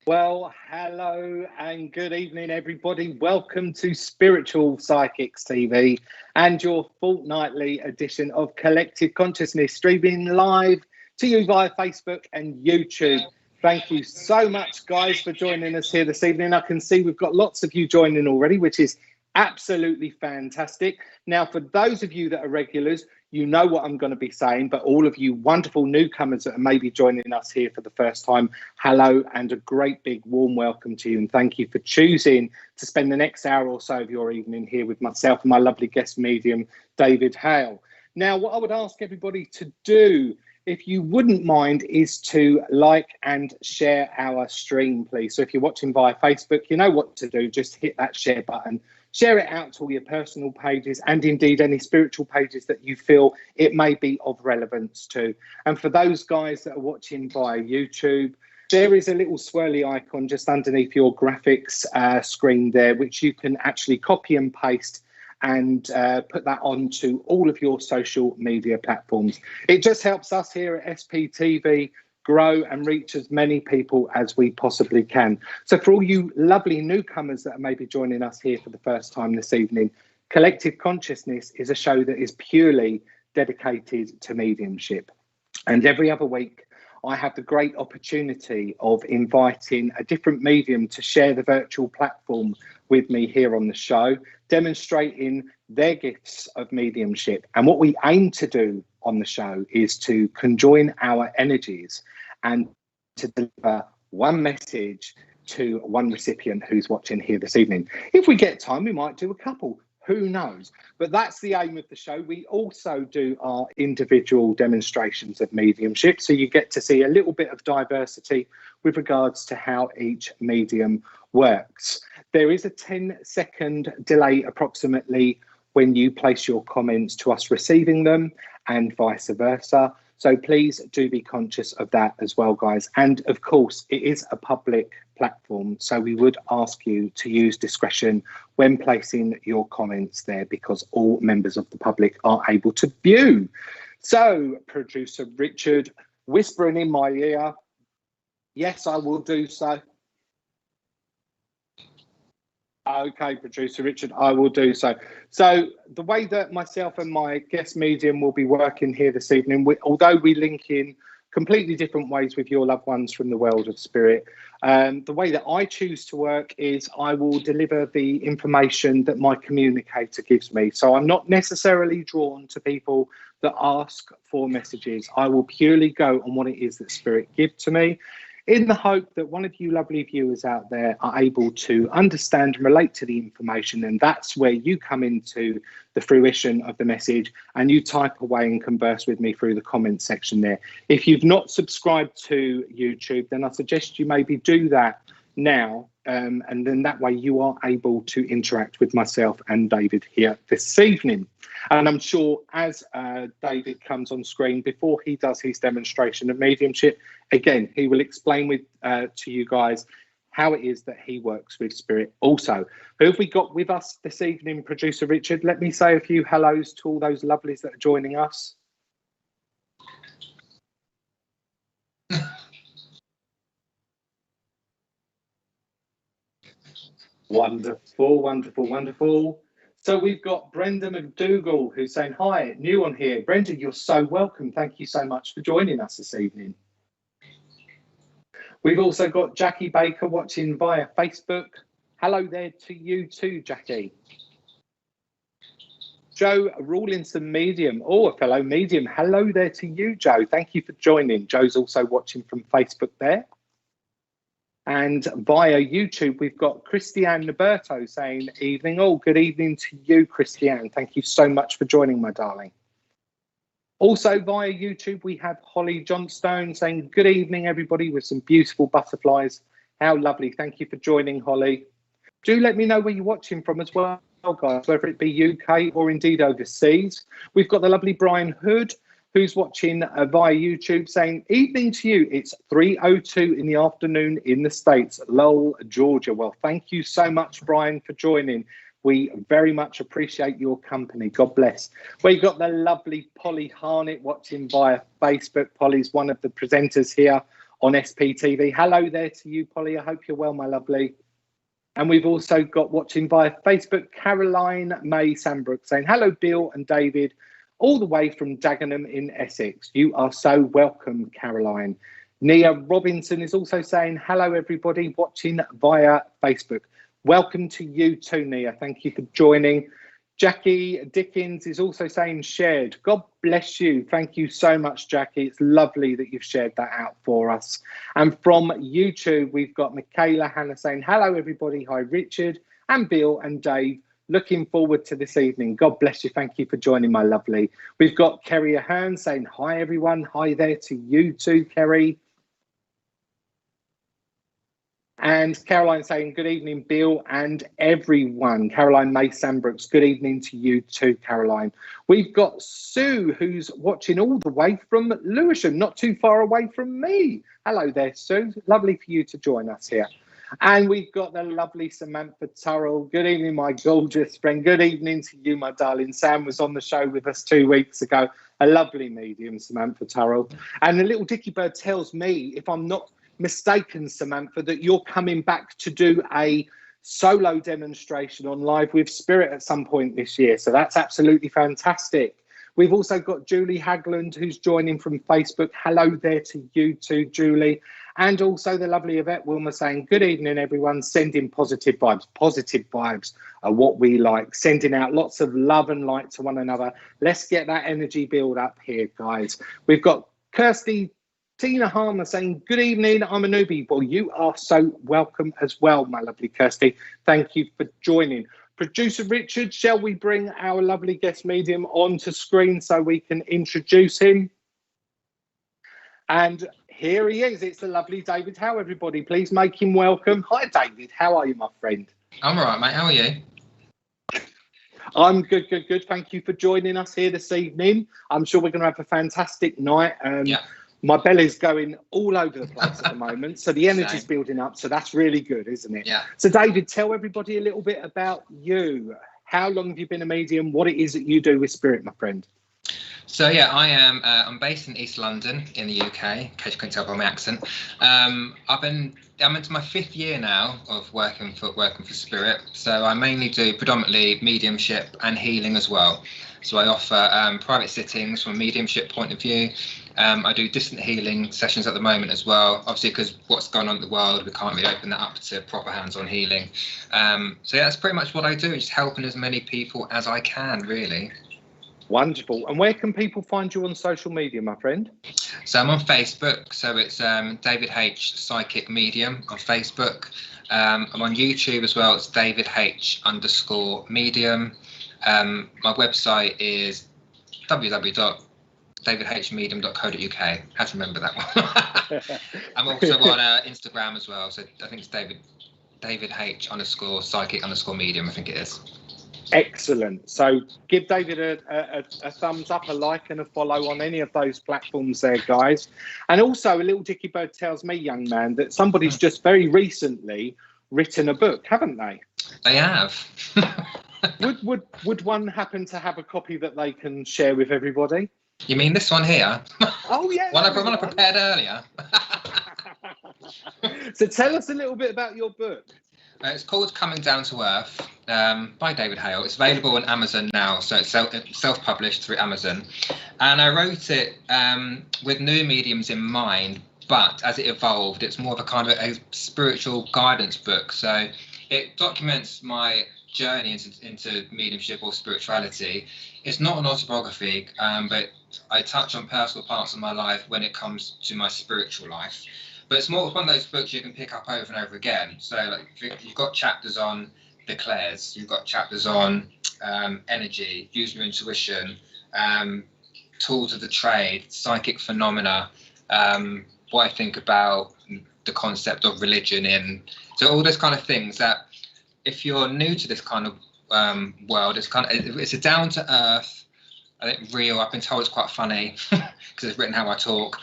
Well, hello and good evening, everybody. Welcome to Spiritual Psychics TV and your fortnightly edition of Collective Consciousness, streaming live to you via Facebook and YouTube. Thank you so much, guys, for joining us here this evening. I can see we've got lots of you joining already, which is absolutely fantastic. Now, for those of you that are regulars, you know what I'm going to be saying, but all of you wonderful newcomers that are maybe joining us here for the first time, hello and a great big warm welcome to you, and thank you for choosing to spend the next hour or so of your evening here with myself and my lovely guest medium, David Hale. Now, what I would ask everybody to do, if you wouldn't mind, is to like and share our stream, please. So if you're watching via Facebook, you know what to do. Just hit that share button. Share it out to all your personal pages and indeed any spiritual pages that you feel it may be of relevance to. And for those guys that are watching via YouTube, there is a little swirly icon just underneath your graphics screen there, which you can actually copy and paste and put that onto all of your social media platforms. It just helps us here at SPTV grow and reach as many people as we possibly can. So for all you lovely newcomers that are maybe joining us here for the first time this evening, Collective Consciousness is a show that is purely dedicated to mediumship. And every other week, I have the great opportunity of inviting a different medium to share the virtual platform with me here on the show, demonstrating their gifts of mediumship. And what we aim to do on the show is to conjoin our energies and to deliver one message to one recipient who's watching here this evening. If we get time, we might do a couple. Who knows? But that's the aim of the show. We also do our individual demonstrations of mediumship, so you get to see a little bit of diversity with regards to how each medium works. There is a 10-second delay approximately when you place your comments to us receiving them and vice versa. So please do be conscious of that as well, guys. And of course, it is a public platform, so we would ask you to use discretion when placing your comments there, because all members of the public are able to view. So, producer Richard, whispering in my ear, yes, I will do so. Okay, producer Richard, I will do so. So the way that myself and my guest medium will be working here this evening, although we link in completely different ways with your loved ones from the world of spirit, the way that I choose to work is I will deliver the information that my communicator gives me. So I'm not necessarily drawn to people that ask for messages. I will purely go on what it is that spirit give to me, in the hope that one of you lovely viewers out there are able to understand and relate to the information. And that's where you come into the fruition of the message and you type away and converse with me through the comment section there. If you've not subscribed to YouTube, then I suggest you maybe do that now. And then that way you are able to interact with myself and David here this evening. And I'm sure as David comes on screen, before he does his demonstration of mediumship, again, he will explain to you guys how it is that he works with spirit also. Who have we got with us this evening, producer Richard? Let me say a few hellos to all those lovelies that are joining us. Wonderful, wonderful, wonderful. So we've got Brenda McDougall who's saying, hi, new on here. Brenda, you're so welcome. Thank you so much for joining us this evening. We've also got Jackie Baker watching via Facebook. Hello there to you too, Jackie. Joe Rawlinson Medium. Oh, a fellow medium. Hello there to you, Joe. Thank you for joining. Joe's also watching from Facebook there. And via YouTube, we've got Christiane Naberto saying, evening all. Good evening to you, Christiane. Thank you so much for joining, my darling. Also via YouTube, we have Holly Johnstone saying, good evening, everybody, with some beautiful butterflies. How lovely. Thank you for joining, Holly. Do let me know where you're watching from as well, guys, whether it be UK or indeed overseas. We've got the lovely Brian Hood, who's watching via YouTube saying, evening to you. It's 3:02 in the afternoon in the States, Lowell, Georgia. Well, thank you so much, Brian, for joining. We very much appreciate your company. God bless. We've got the lovely Polly Harnett watching via Facebook. Polly's one of the presenters here on SPTV. Hello there to you, Polly. I hope you're well, my lovely. And we've also got watching via Facebook, Caroline May Sandbrook saying, hello, Bill and David, all the way from Dagenham in Essex. You are so welcome, Caroline. Nia Robinson is also saying, hello, everybody watching via Facebook. Welcome to you too, Nia. Thank you for joining. Jackie Dickens is also saying shared. God bless you. Thank you so much, Jackie. It's lovely that you've shared that out for us. And from YouTube, we've got Michaela Hannah saying, hello, everybody. Hi, Richard and Bill and Dave. Looking forward to this evening. God bless you. Thank you for joining, my lovely. We've got Kerry Ahern saying, hi, everyone. Hi there to you too, Kerry. And Caroline saying, good evening, Bill and everyone. Caroline May Sandbrooks, good evening to you too, Caroline. We've got Sue, who's watching all the way from Lewisham, not too far away from me. Hello there, Sue. Lovely for you to join us here. And we've got the lovely Samantha Turrell. Good evening, my gorgeous friend. Good evening to you, my darling. Sam was on the show with us 2 weeks ago. A lovely medium, Samantha Turrell. And the little Dicky Bird tells me, if I'm not mistaken, Samantha, that you're coming back to do a solo demonstration on Live with Spirit at some point this year. So that's absolutely fantastic. We've also got Julie Hagland, who's joining from Facebook. Hello there to you too, Julie. And also the lovely Yvette Wilmer saying, good evening, everyone. Sending positive vibes. Positive vibes are what we like. Sending out lots of love and light to one another. Let's get that energy build up here, guys. We've got Kirsty Tina Harmer saying, good evening, I'm a newbie. Well, you are so welcome as well, my lovely Kirsty. Thank you for joining. Producer Richard, shall we bring our lovely guest medium onto screen so we can introduce him? And here he is. It's the lovely David Hale, everybody. Please make him welcome. Hi, David. How are you, my friend? I'm all right, mate. How are you? I'm good, good, good. Thank you for joining us here this evening. I'm sure we're going to have a fantastic night. Yeah. My belly's going all over the place at the moment, so the energy's building up, so that's really good, isn't it? Yeah. So, David, tell everybody a little bit about you. How long have you been a medium? What it is that you do with spirit, my friend? So, yeah, I'm based in East London in the UK, in case you couldn't tell by my accent. I'm into my 5th year now of working for spirit. So I mainly do predominantly mediumship and healing as well. So I offer private sittings from a mediumship point of view. I do distant healing sessions at the moment as well, obviously because what's going on in the world, we can't really open that up to proper hands-on healing. So yeah, that's pretty much what I do, just helping as many people as I can, really. Wonderful. And where can people find you on social media, my friend? So I'm on Facebook, so it's David H Psychic Medium on Facebook. I'm on YouTube as well, it's David H_medium. My website is www.davidhmedium.co.uk. How to remember that one. I'm also on Instagram as well, so I think it's David H_psychic_medium, I think it is. Excellent. So give David a thumbs up, a like and a follow on any of those platforms there, guys. And also a little Dicky Bird tells me, young man, that somebody's just very recently written a book, haven't they? They have. Would one happen to have a copy that they can share with everybody? You mean this one here? Oh, yeah. One I prepared earlier. So tell us a little bit about your book. It's called Coming Down to Earth by David Hale. It's available on Amazon now, so it's self-published through Amazon. And I wrote it with new mediums in mind, but as it evolved, it's more of a kind of a spiritual guidance book. So it documents my journey into mediumship or spirituality. It's not an autobiography, but I touch on personal parts of my life when it comes to my spiritual life. But it's more one of those books you can pick up over and over again. So like you've got chapters on the clairs, you've got chapters on energy, using your intuition, tools of the trade, psychic phenomena, what I think about the concept of religion so all those kind of things that if you're new to this kind of world, it's a down to earth, I think real. I've been told it's quite funny because it's written how I talk.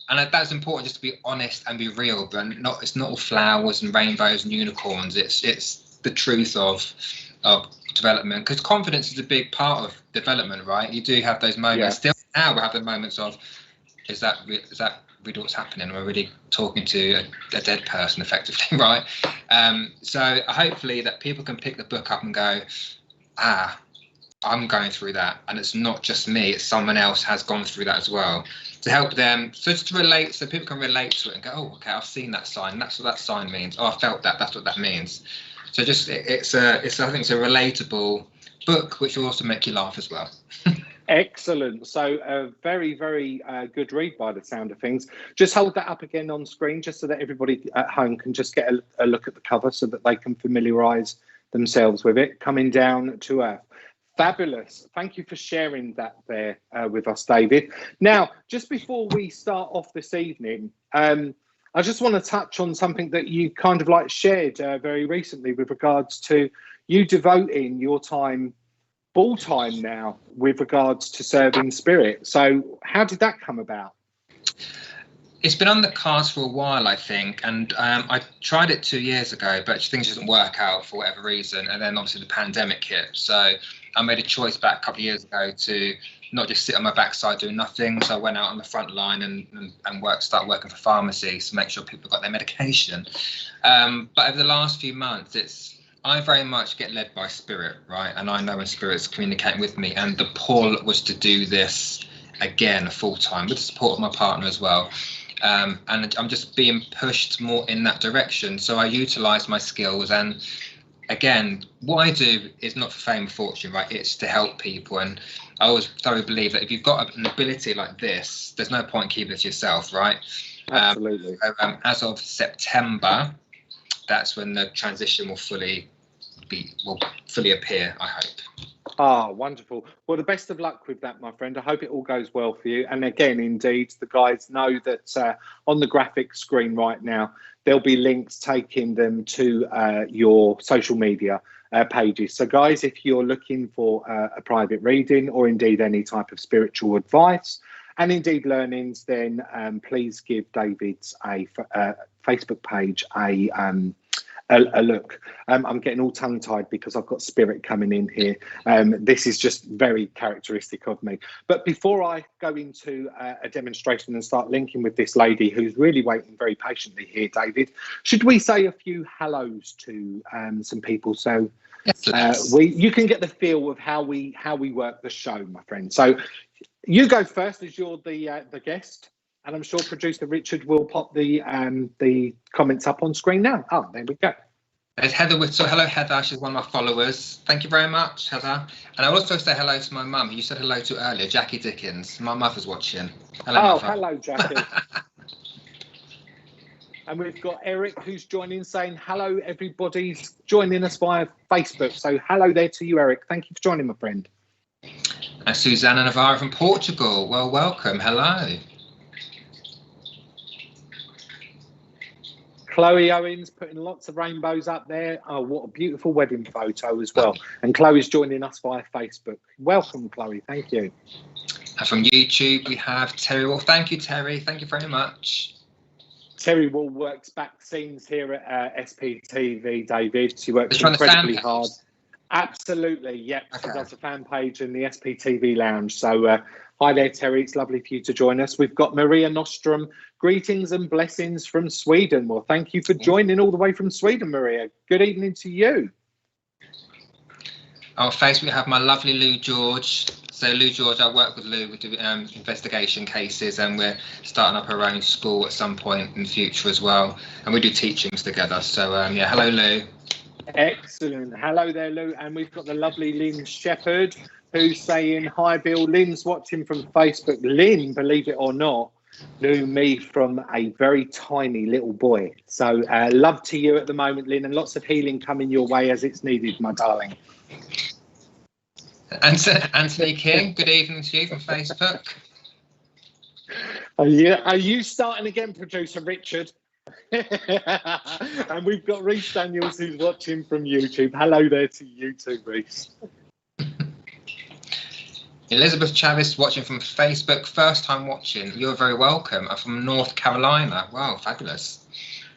And that's important, just to be honest and be real, but it's not all flowers and rainbows and unicorns. It's the truth of development, because confidence is a big part of development, right? You do have those moments. Yeah. Still now we have the moments of, is that read what's happening. We're really talking to a dead person, effectively, right? So hopefully that people can pick the book up and go, I'm going through that, and it's not just me, it's someone else has gone through that as well, to help them, so just to relate, so people can relate to it and go, oh, okay, I've seen that sign, that's what that sign means, oh, I felt that, that's what that means. So just I think it's a relatable book, which will also make you laugh as well. Excellent. So a very, very good read by the sound of things. Just hold that up again on screen, just so that everybody at home can just get a look at the cover, so that they can familiarise themselves with it. Coming Down to Earth. Fabulous. Thank you for sharing that there with us, David. Now, just before we start off this evening, I just want to touch on something that you kind of like shared very recently with regards to you devoting your time full time now with regards to serving spirit. So how did that come about? It's been on the cards for a while, I think, and I tried it 2 years ago, but things didn't work out for whatever reason, and then obviously the pandemic hit. So I made a choice back a couple of years ago to not just sit on my backside doing nothing. So I went out on the front line and started working for pharmacies to make sure people got their medication. But over the last few months, I very much get led by spirit, right? And I know when spirit's communicating with me, and the pull was to do this again full time with the support of my partner as well. And I'm just being pushed more in that direction. So I utilize my skills, and again, what I do is not for fame or fortune, right? It's to help people. And I always thoroughly believe that if you've got an ability like this, there's no point keeping it to yourself, right? Absolutely. As of September, that's when the transition will fully appear, I hope. Ah, wonderful. Well, the best of luck with that, my friend. I hope it all goes well for you. And again, indeed, the guys know that on the graphic screen right now, there'll be links taking them to your social media pages. So, guys, if you're looking for a private reading or indeed any type of spiritual advice and indeed learnings, then please give David's Facebook page a look. I'm getting all tongue-tied because I've got spirit coming in here. This is just very characteristic of me. But before I go into a demonstration and start linking with this lady who's really waiting very patiently here, David, should we say a few hellos to some people, so you can get the feel of how we work the show, my friend. So you go first, as you're the guest. And I'm sure producer Richard will pop the comments up on screen now. Oh, there we go. There's Heather Whittle. Hello, Heather. She's one of my followers. Thank you very much, Heather. And I also say hello to my mum, who you said hello to earlier, Jackie Dickens. My mother's watching. Hello, mother. Hello, Jackie. And we've got Eric, who's joining, saying hello, everybody's joining us via Facebook. So hello there to you, Eric. Thank you for joining, my friend. And Susanna Navarro from Portugal. Well, welcome. Hello. Chloe Owens putting lots of rainbows up there. Oh, what a beautiful wedding photo as well. And Chloe's joining us via Facebook. Welcome, Chloe. Thank you. And from YouTube, we have Terry Wall. Thank you, Terry. Thank you very much. Terry Wall works back scenes here at SPTV, David. She works incredibly hard. Absolutely, yep. Okay. She does a fan page in the SPTV lounge. So hi there, Terry. It's lovely for you to join us. We've got Maria Nostrom. Greetings and blessings from Sweden. Well, thank you for joining all the way from Sweden, Maria. Good evening to you. On Facebook, we have my lovely Lou George. So Lou George, I work with Lou. We do investigation cases, and we're starting up our own school at some point in the future as well. And we do teachings together. So yeah, hello, Lou. Excellent. Hello there, Lou. And we've got the lovely Lynn Shepherd, who's saying, hi, Bill. Lynn's watching from Facebook. Lynn, believe it or not, knew me from a very tiny little boy. So love to you at the moment, Lynn, and lots of healing coming your way as it's needed, my darling. Anthony King, good evening to you from Facebook. Are you starting again, producer Richard? And we've got Reese Daniels, who's watching from YouTube. Hello there to you too, Reese. Elizabeth Chavis watching from Facebook. First time watching. You're very welcome. I'm from North Carolina. Wow, fabulous.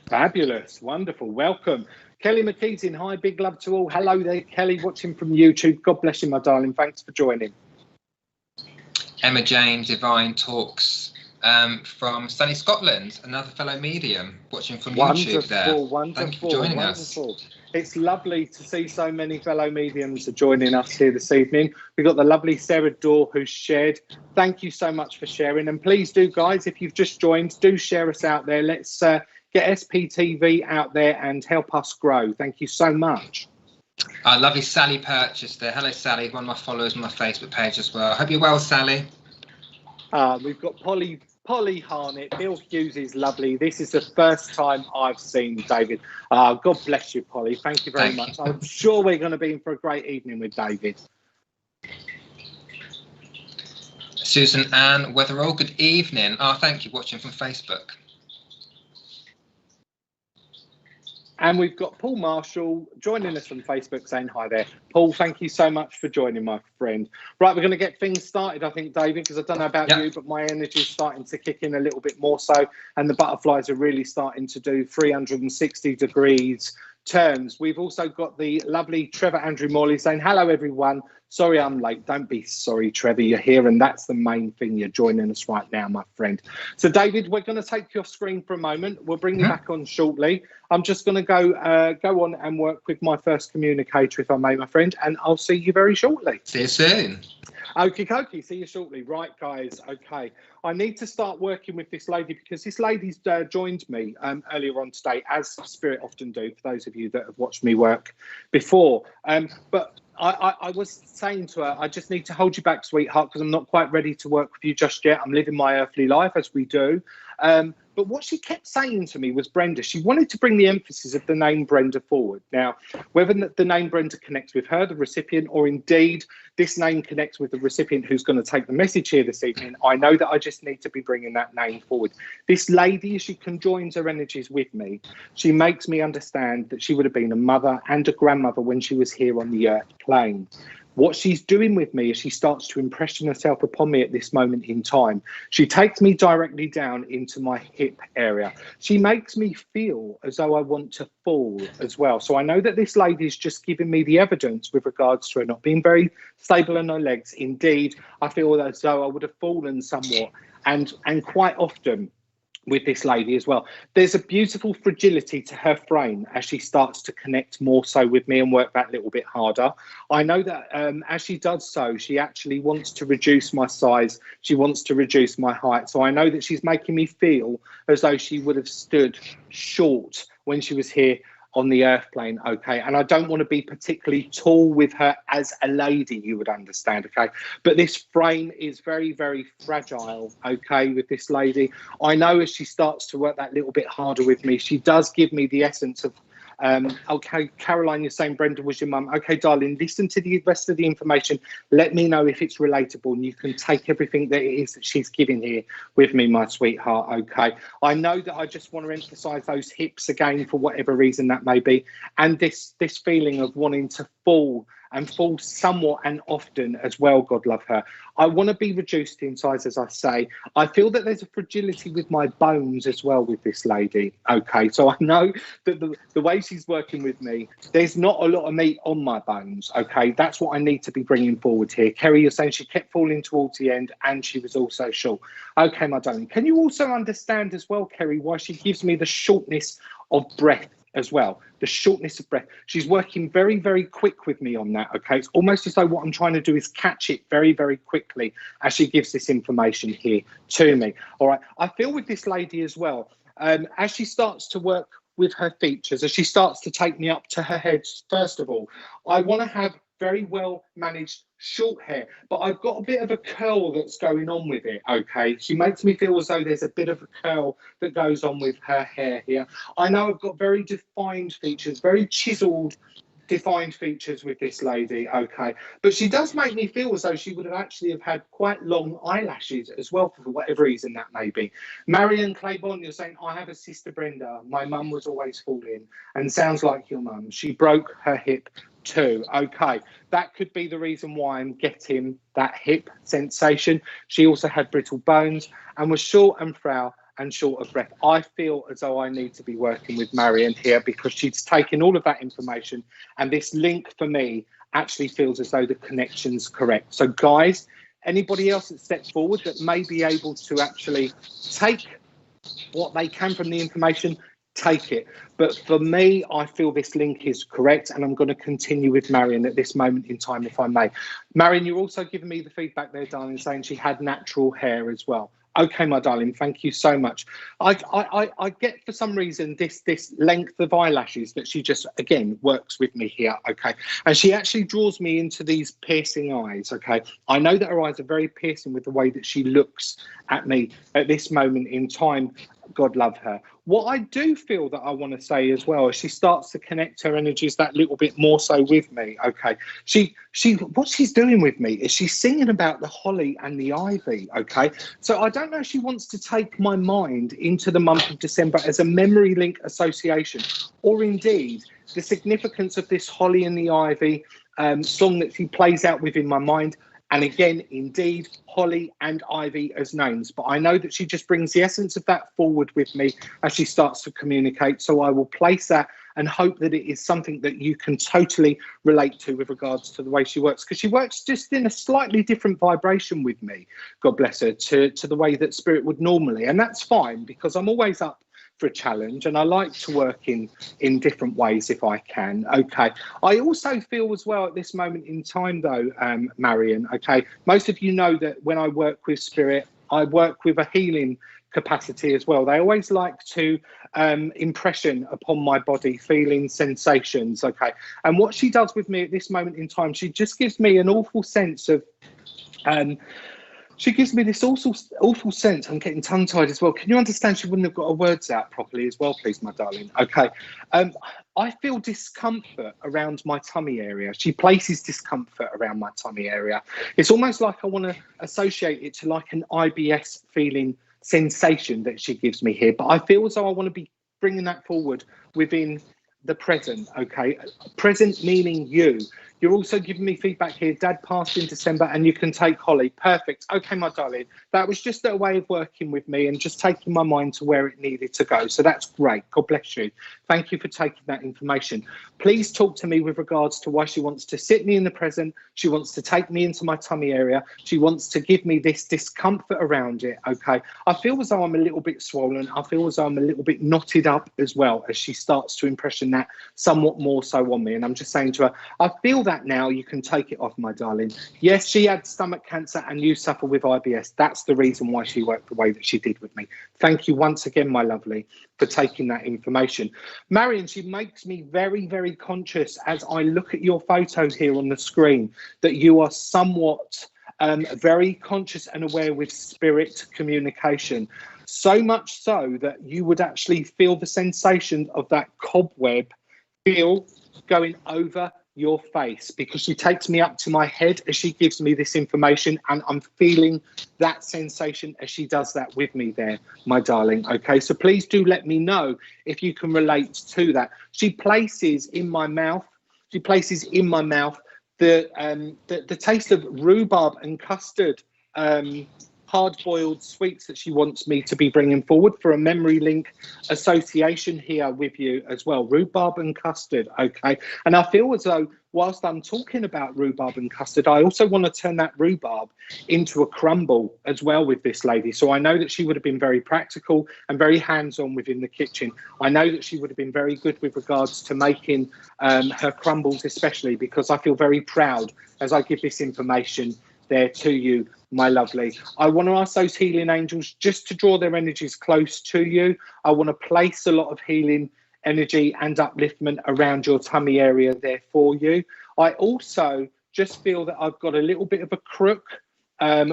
Fabulous. Wonderful. Welcome. Kelly McKeaton. Hi, big love to all. Hello there, Kelly, watching from YouTube. God bless you, my darling. Thanks for joining. Emma Jane, Divine Talks from sunny Scotland, another fellow medium watching from Wonderful, YouTube there. wonderful, Thank you for joining wonderful. us. It's lovely to see so many fellow mediums are joining us here this evening. We've got the lovely Sarah Dorr who's shared. Thank you so much for sharing. And please do, guys, if you've just joined, do share us out there. Let's get SPTV out there and help us grow. Thank you so much. Our lovely Sally Purchase there. Hello, Sally, one of my followers on my Facebook page as well. I hope you're well, Sally. We've got Polly Harnett. Bill Hughes is lovely. This is the first time I've seen David. God bless you, Polly. Thank you very much. I'm sure we're going to be in for a great evening with David. Susan Ann Weatherall, good evening. Thank you, watching from Facebook. And we've got Paul Marshall joining us on Facebook saying hi there. Paul, thank you so much for joining, my friend. Right, we're going to get things started, I think, David, because I don't know about you, but my energy is starting to kick in a little bit more so. And the butterflies are really starting to do 360 degrees turns. We've also got the lovely Trevor Andrew Morley saying, hello, everyone. Sorry I'm late. Don't be sorry, Trevor. You're here, and that's the main thing. You're joining us right now, my friend. So, David, we're going to take you off screen for a moment. We'll bring you back on shortly. I'm just going to go on and work with my first communicator, if I may, my friend, and I'll see you very shortly. See you soon. Okie dokie, see you shortly. Right, guys, okay. I need to start working with this lady because this lady's joined me earlier on today, as Spirit often do, for those of you that have watched me work before. But I was saying to her, I just need to hold you back, sweetheart, because I'm not quite ready to work with you just yet. I'm living my earthly life, as we do. But what she kept saying to me was Brenda. She wanted to bring the emphasis of the name Brenda forward. Now, whether the name Brenda connects with her, the recipient, or indeed this name connects with the recipient who's going to take the message here this evening, I know that I just need to be bringing that name forward. This lady, as she conjoins her energies with me, she makes me understand that she would have been a mother and a grandmother when she was here on the earth plane. What she's doing with me is she starts to impression herself upon me at this moment in time. She takes me directly down into my hip area. She makes me feel as though I want to fall as well. So I know that this lady is just giving me the evidence with regards to her not being very stable on her legs. Indeed, I feel as though I would have fallen somewhat, and quite often with this lady as well. There's a beautiful fragility to her frame as she starts to connect more so with me and work that little bit harder. I know that as she does so, she actually wants to reduce my size. She wants to reduce my height. So I know that she's making me feel as though she would have stood short when she was here on the earth plane, okay? And I don't want to be particularly tall with her as a lady, you would understand, okay? But this frame is very, very fragile, okay, with this lady. I know as she starts to work that little bit harder with me, she does give me the essence of, okay, Caroline, you're saying Brenda was your mum. Okay, darling, listen to the rest of the information. Let me know if it's relatable, and you can take everything that it is that she's giving here with me, my sweetheart, okay? I know that I just want to emphasise those hips again for whatever reason that may be, and this feeling of wanting to fall and fall somewhat and often as well, God love her. I want to be reduced in size, as I say. I feel that there's a fragility with my bones as well with this lady, okay? So I know that the way she's working with me, there's not a lot of meat on my bones, okay? That's what I need to be bringing forward here. Kerry, you're saying she kept falling towards the end and she was also short. Okay, my darling. Can you also understand as well, Kerry, why she gives me the shortness of breath as well? The shortness of breath. She's working very, very quick with me on that, okay? It's almost as though what I'm trying to do is catch it very, very quickly as she gives this information here to me. All right. I feel with this lady as well, as she starts to work with her features, as she starts to take me up to her head, first of all, I want to have very well managed short hair, but I've got a bit of a curl that's going on with it, okay? She makes me feel as though there's a bit of a curl that goes on with her hair here. I know I've got very defined features, very chiseled, defined features with this lady, okay? But she does make me feel as though she would have actually have had quite long eyelashes as well, for whatever reason that may be. Marion Claiborne, you're saying, I have a sister Brenda. My mum was always falling, and sounds like your mum. She broke her hip too. Okay, that could be the reason why I'm getting that hip sensation. She also had brittle bones and was short and frail and short of breath. I feel as though I need to be working with Marion here because she's taken all of that information, and this link for me actually feels as though the connection's correct. So guys, Anybody else that steps forward that may be able to actually take what they can from the information, take it. But for me, I feel this link is correct, and I'm going to continue with Marion at this moment in time, if I may. Marion, you're also giving me the feedback there, darling, saying she had natural hair as well. Okay, my darling, thank you so much. I get, for some reason, this length of eyelashes that she just, again, works with me here, okay? And she actually draws me into these piercing eyes, okay? I know that her eyes are very piercing with the way that she looks at me at this moment in time. God love her. What I do feel that I want to say as well is she starts to connect her energies that little bit more so with me, okay? What she's doing with me is she's singing about the holly and the ivy, okay? So I don't know if she wants to take my mind into the month of December as a memory link association, or indeed the significance of this holly and the ivy song that she plays out within my mind. And again, indeed, holly and ivy as names. But I know that she just brings the essence of that forward with me as she starts to communicate. So I will place that and hope that it is something that you can totally relate to with regards to the way she works. Because she works just in a slightly different vibration with me, God bless her, to the way that Spirit would normally. And that's fine, because I'm always up for a challenge, and I like to work in different ways if I can. Okay, I also feel as well at this moment in time though, Marion, okay, most of you know that when I work with Spirit, I work with a healing capacity as well. They always like to impression upon my body, feeling sensations, okay? And what she does with me at this moment in time, she just gives me an awful sense of she gives me this awful sense. I'm getting tongue-tied as well. Can you understand? She wouldn't have got her words out properly as well, please, my darling. Okay. I feel discomfort around my tummy area. She places discomfort around my tummy area. It's almost like I want to associate it to like an IBS feeling sensation that she gives me here. But I feel as though I want to be bringing that forward within the present, okay? Present meaning you. You're also giving me feedback here. Dad passed in December and you can take Holly. Perfect. Okay, my darling. That was just a way of working with me and just taking my mind to where it needed to go. So that's great. God bless you. Thank you for taking that information. Please talk to me with regards to why she wants to sit me in the present. She wants to take me into my tummy area. She wants to give me this discomfort around it, okay? I feel as though I'm a little bit swollen. I feel as though I'm a little bit knotted up as well as she starts to impression that somewhat more so on me. And I'm just saying to her, I feel that now, you can take it off, my darling. Yes, she had stomach cancer and you suffer with IBS. That's the reason why she worked the way that she did with me. Thank you once again, my lovely, for taking that information. Marion, she makes me very, very conscious as I look at your photos here on the screen that you are somewhat very conscious and aware with spirit communication. So much so that you would actually feel the sensation of that cobweb feel going over your face, because she takes me up to my head as she gives me this information, and I'm feeling that sensation as she does that with me there, my darling. Okay, so please do let me know if you can relate to that. She places in my mouth the taste of rhubarb and custard, hard-boiled sweets that she wants me to be bringing forward for a memory link association here with you as well. Rhubarb and custard, okay? And I feel as though whilst I'm talking about rhubarb and custard, I also want to turn that rhubarb into a crumble as well with this lady. So I know that she would have been very practical and very hands-on within the kitchen. I know that she would have been very good with regards to making her crumbles, especially because I feel very proud as I give this information there to you, my lovely. I want to ask those healing angels just to draw their energies close to you. I want to place a lot of healing energy and upliftment around your tummy area there for you. I also just feel that I've got a little bit of a crook,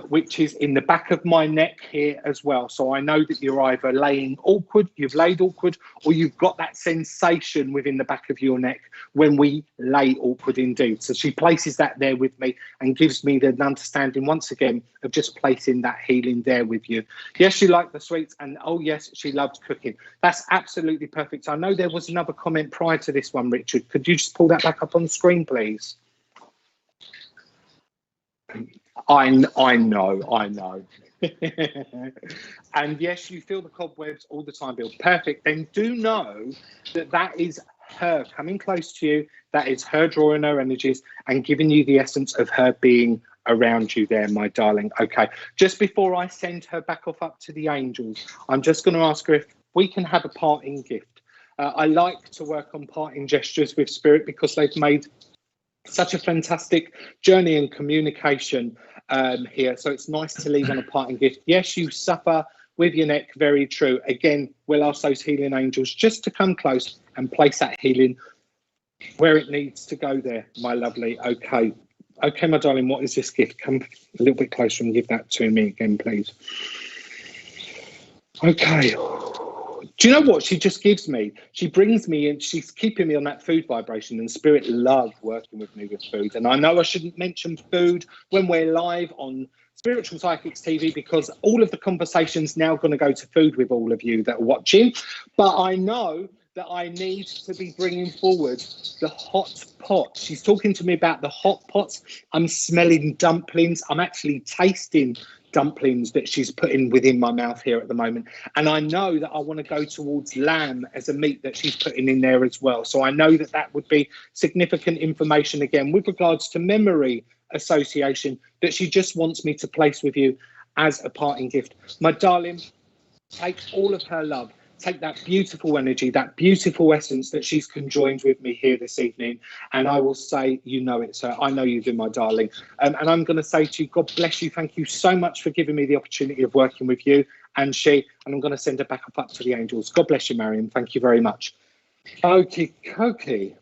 which is in the back of my neck here as well. So I know that you're either laying awkward, you've laid awkward, or you've got that sensation within the back of your neck when we lay awkward indeed. So she places that there with me and gives me the understanding once again of just placing that healing there with you. Yes, she liked the sweets, and oh yes, she loved cooking. That's absolutely perfect. I know there was another comment prior to this one, Richard. Could you just pull that back up on the screen, please? I know. And yes, you feel the cobwebs all the time, Bill. Perfect. Then do know that that is her coming close to you. That is her drawing her energies and giving you the essence of her being around you there, my darling. Okay, just before I send her back off up to the angels, I'm just going to ask her if we can have a parting gift. I like to work on parting gestures with spirit because they've made such a fantastic journey and communication here. So it's nice to leave on a parting gift. Yes, you suffer with your neck, very true. Again, we'll ask those healing angels just to come close and place that healing where it needs to go there, my lovely. Okay. Okay, my darling, what is this gift? Come a little bit closer and give that to me again, please. Okay. Do you know what she just gives me? She brings me in, she's keeping me on that food vibration, and spirit love working with me with food. And I know I shouldn't mention food when we're live on Spiritual Psychics TV because all of the conversation's now going to go to food with all of you that are watching. But I know that I need to be bringing forward the hot pot. She's talking to me about the hot pots. I'm smelling dumplings. I'm actually tasting dumplings that she's putting within my mouth here at the moment. And I know that I want to go towards lamb as a meat that she's putting in there as well. So I know that that would be significant information again with regards to memory association that she just wants me to place with you as a parting gift. My darling, take all of her love. Take that beautiful energy, that beautiful essence that she's conjoined with me here this evening. And I will say, you know it, sir. I know you do, my darling. And I'm going to say to you, God bless you. Thank you so much for giving me the opportunity of working with you and she. And I'm going to send her back up to the angels. God bless you, Marion. Thank you very much. Okie dokie.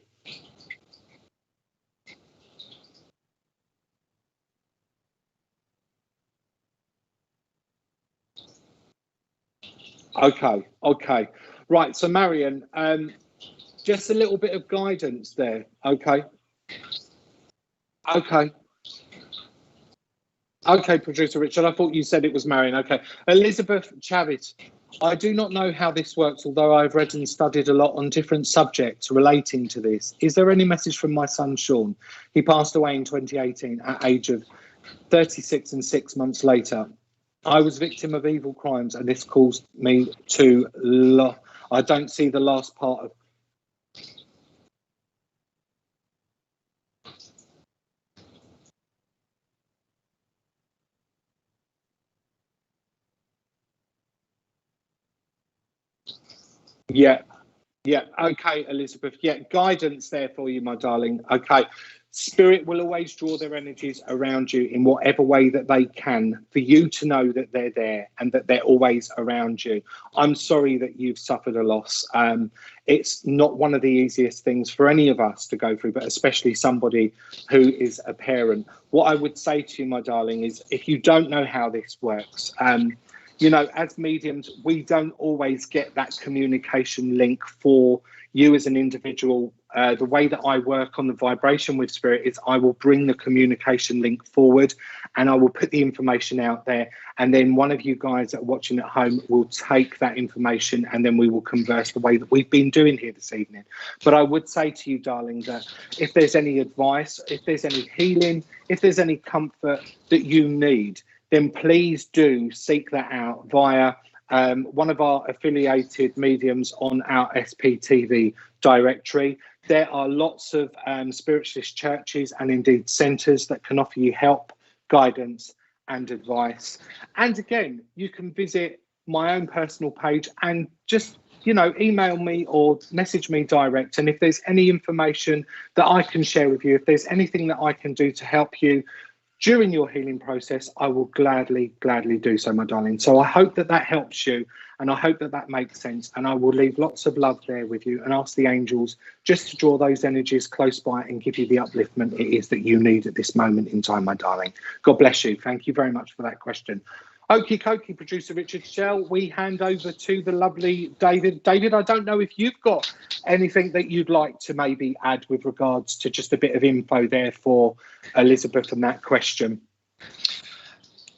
Okay. Right, so Marion, just a little bit of guidance there. Okay, producer Richard, I thought you said it was Marion. Okay, Elizabeth Chavez, I do not know how this works, although I've read and studied a lot on different subjects relating to this. Is there any message from my son Sean? He passed away in 2018 at age of 36 and 6 months later. I was victim of evil crimes, and this caused me to. I don't see the last part of. Yeah. Okay, Elizabeth. Yeah, guidance there for you, my darling. Okay. Spirit will always draw their energies around you in whatever way that they can for you to know that they're there and that they're always around you. I'm sorry that you've suffered a loss. It's not one of the easiest things for any of us to go through, but especially somebody who is a parent. What I would say to you, my darling, is if you don't know how this works, you know, as mediums, we don't always get that communication link for you as an individual. The way that I work on the vibration with spirit is I will bring the communication link forward and I will put the information out there. And then one of you guys that are watching at home will take that information and then we will converse the way that we've been doing here this evening. But I would say to you, darling, that if there's any advice, if there's any healing, if there's any comfort that you need, then please do seek that out via one of our affiliated mediums on our SPTV directory. There are lots of spiritualist churches and indeed centres that can offer you help, guidance and advice. And again, you can visit my own personal page and just, you know, email me or message me direct. And if there's any information that I can share with you, if there's anything that I can do to help you during your healing process, I will gladly do so, my darling. So I hope that that helps you and I hope that that makes sense. And I will leave lots of love there with you and ask the angels just to draw those energies close by and give you the upliftment it is that you need at this moment in time, my darling. God bless you. Thank you very much for that question. Okie dokie, producer Richard. Shall we hand over to the lovely David? David, I don't know if you've got anything that you'd like to maybe add with regards to just a bit of info there for Elizabeth and that question.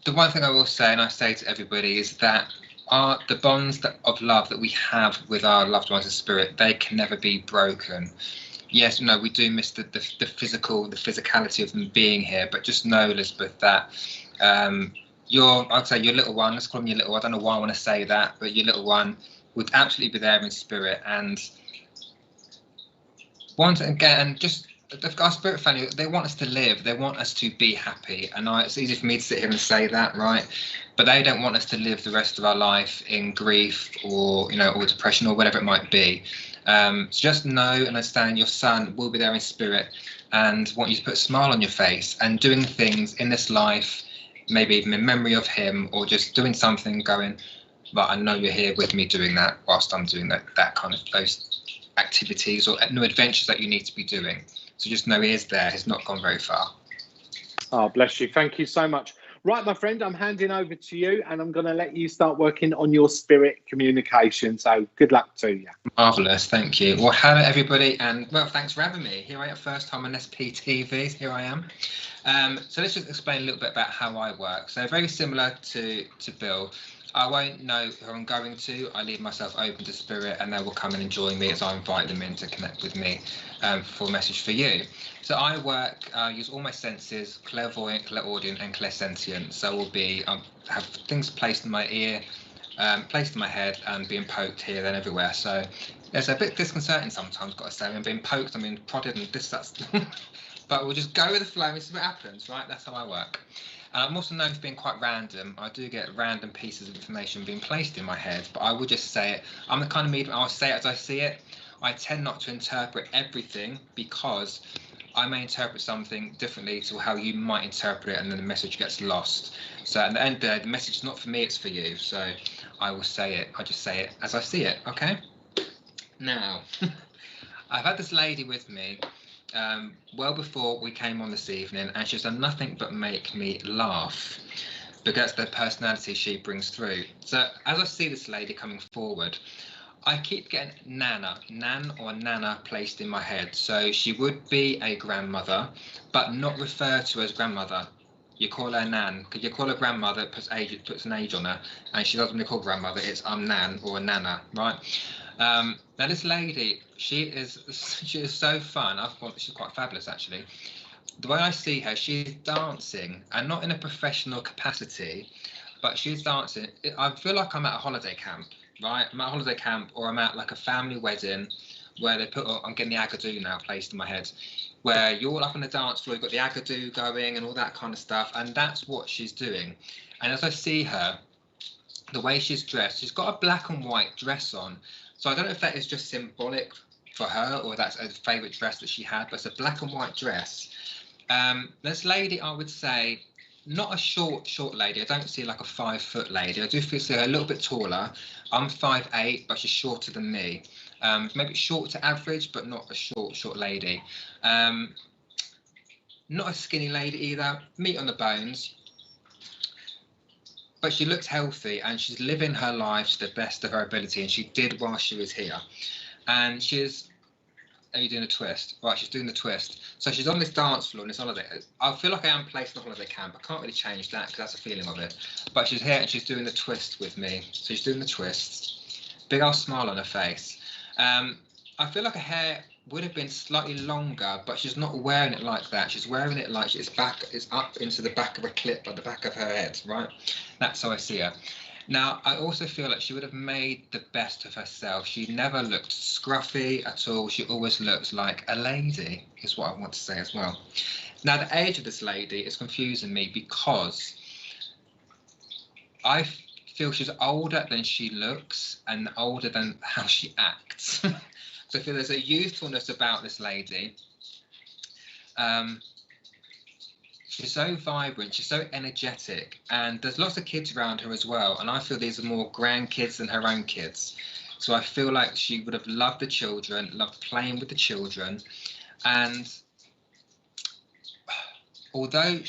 The one thing I will say, and I say to everybody, is that the bonds of love that we have with our loved ones in spirit, they can never be broken. Yes, no, we do miss the physicality of them being here, but just know, Elizabeth, that I'd say your little one, let's call him your little one, I don't know why I want to say that, but your little one would absolutely be there in spirit. And once again, just our spirit family, they want us to live, they want us to be happy, and it's easy for me to sit here and say that, right? But they don't want us to live the rest of our life in grief or, you know, or depression or whatever it might be. So just know and understand your son will be there in spirit and want you to put a smile on your face and doing things in this life, maybe even in memory of him, or just doing something going, but I know you're here with me doing that whilst I'm doing that kind of those activities or new adventures that you need to be doing. So just know he is there. He's not gone very far. Oh, bless you. Thank you so much. Right, my friend, I'm handing over to you and I'm going to let you start working on your spirit communication. So good luck to you. Marvellous, thank you. Well, hello everybody, and well, thanks for having me. Here I am, first time on SPTV, here I am. So let's just explain a little bit about how I work. So very similar to Bill. I won't know who I'm going to. I leave myself open to spirit and they will come and enjoy me as I invite them in to connect with me for a message for you. So I work, use all my senses, clairvoyant, clairaudient and clairsentient. So will be, have things placed in my ear, placed in my head and being poked here, then everywhere. So it's a bit disconcerting sometimes, got to say. I'm being poked, I'm being prodded and this, that's... But we'll just go with the flow and see what happens, right? That's how I work. I'm also known for being quite random. I do get random pieces of information being placed in my head, but I will just say it. I'm the kind of medium, I'll say it as I see it. I tend not to interpret everything because I may interpret something differently to how you might interpret it, and then the message gets lost. So at the end of the day, the message is not for me, it's for you. So I will say it, I just say it as I see it, okay? Now, I've had this lady with me well before we came on this evening, and she's done nothing but make me laugh because the personality she brings through. So as I see this lady coming forward, I keep getting nan or nana placed in my head. So she would be a grandmother, but not referred to as grandmother. You call her nan, because you call her grandmother, it puts an age on her, and she doesn't call grandmother, it's nan or a nana, right? Now this lady, she is so fun. I thought she's quite fabulous actually. The way I see her, she's dancing, and not in a professional capacity, but she's dancing. I feel like I'm at a holiday camp, right? I'm at a holiday camp, or I'm at like a family wedding where they put, I'm getting the agadoo now placed in my head, where you're all up on the dance floor, you've got the agadoo going and all that kind of stuff, and that's what she's doing. And as I see her, the way she's dressed, she's got a black and white dress on. So I don't know if that is just symbolic for her or that's a favourite dress that she had, but it's a black and white dress. This lady, I would say, not a short lady. I don't see like a 5 foot lady. I do see her a little bit taller. I'm 5'8", but she's shorter than me. Maybe short to average, but not a short lady. Not a skinny lady either. Meat on the bones. But she looks healthy and she's living her life to the best of her ability, and she did while she was here. And she's, are you doing a twist? Right, she's doing the twist. So she's on this dance floor on this holiday. I feel like I am placed in a holiday camp. I can't really change that because that's a feeling of it. But she's here and she's doing the twist with me. So she's doing the twist. Big old smile on her face. I feel like her hair would have been slightly longer, but she's not wearing it like that. She's wearing it like it's up into the back of a clip at the back of her head, right? That's how I see her. Now, I also feel like she would have made the best of herself. She never looked scruffy at all. She always looks like a lady, is what I want to say as well. Now, the age of this lady is confusing me because I feel she's older than she looks and older than how she acts. So I feel there's a youthfulness about this lady. She's so vibrant, she's so energetic, and there's lots of kids around her as well, and I feel these are more grandkids than her own kids. So I feel like she would have loved the children, loved playing with the children, and although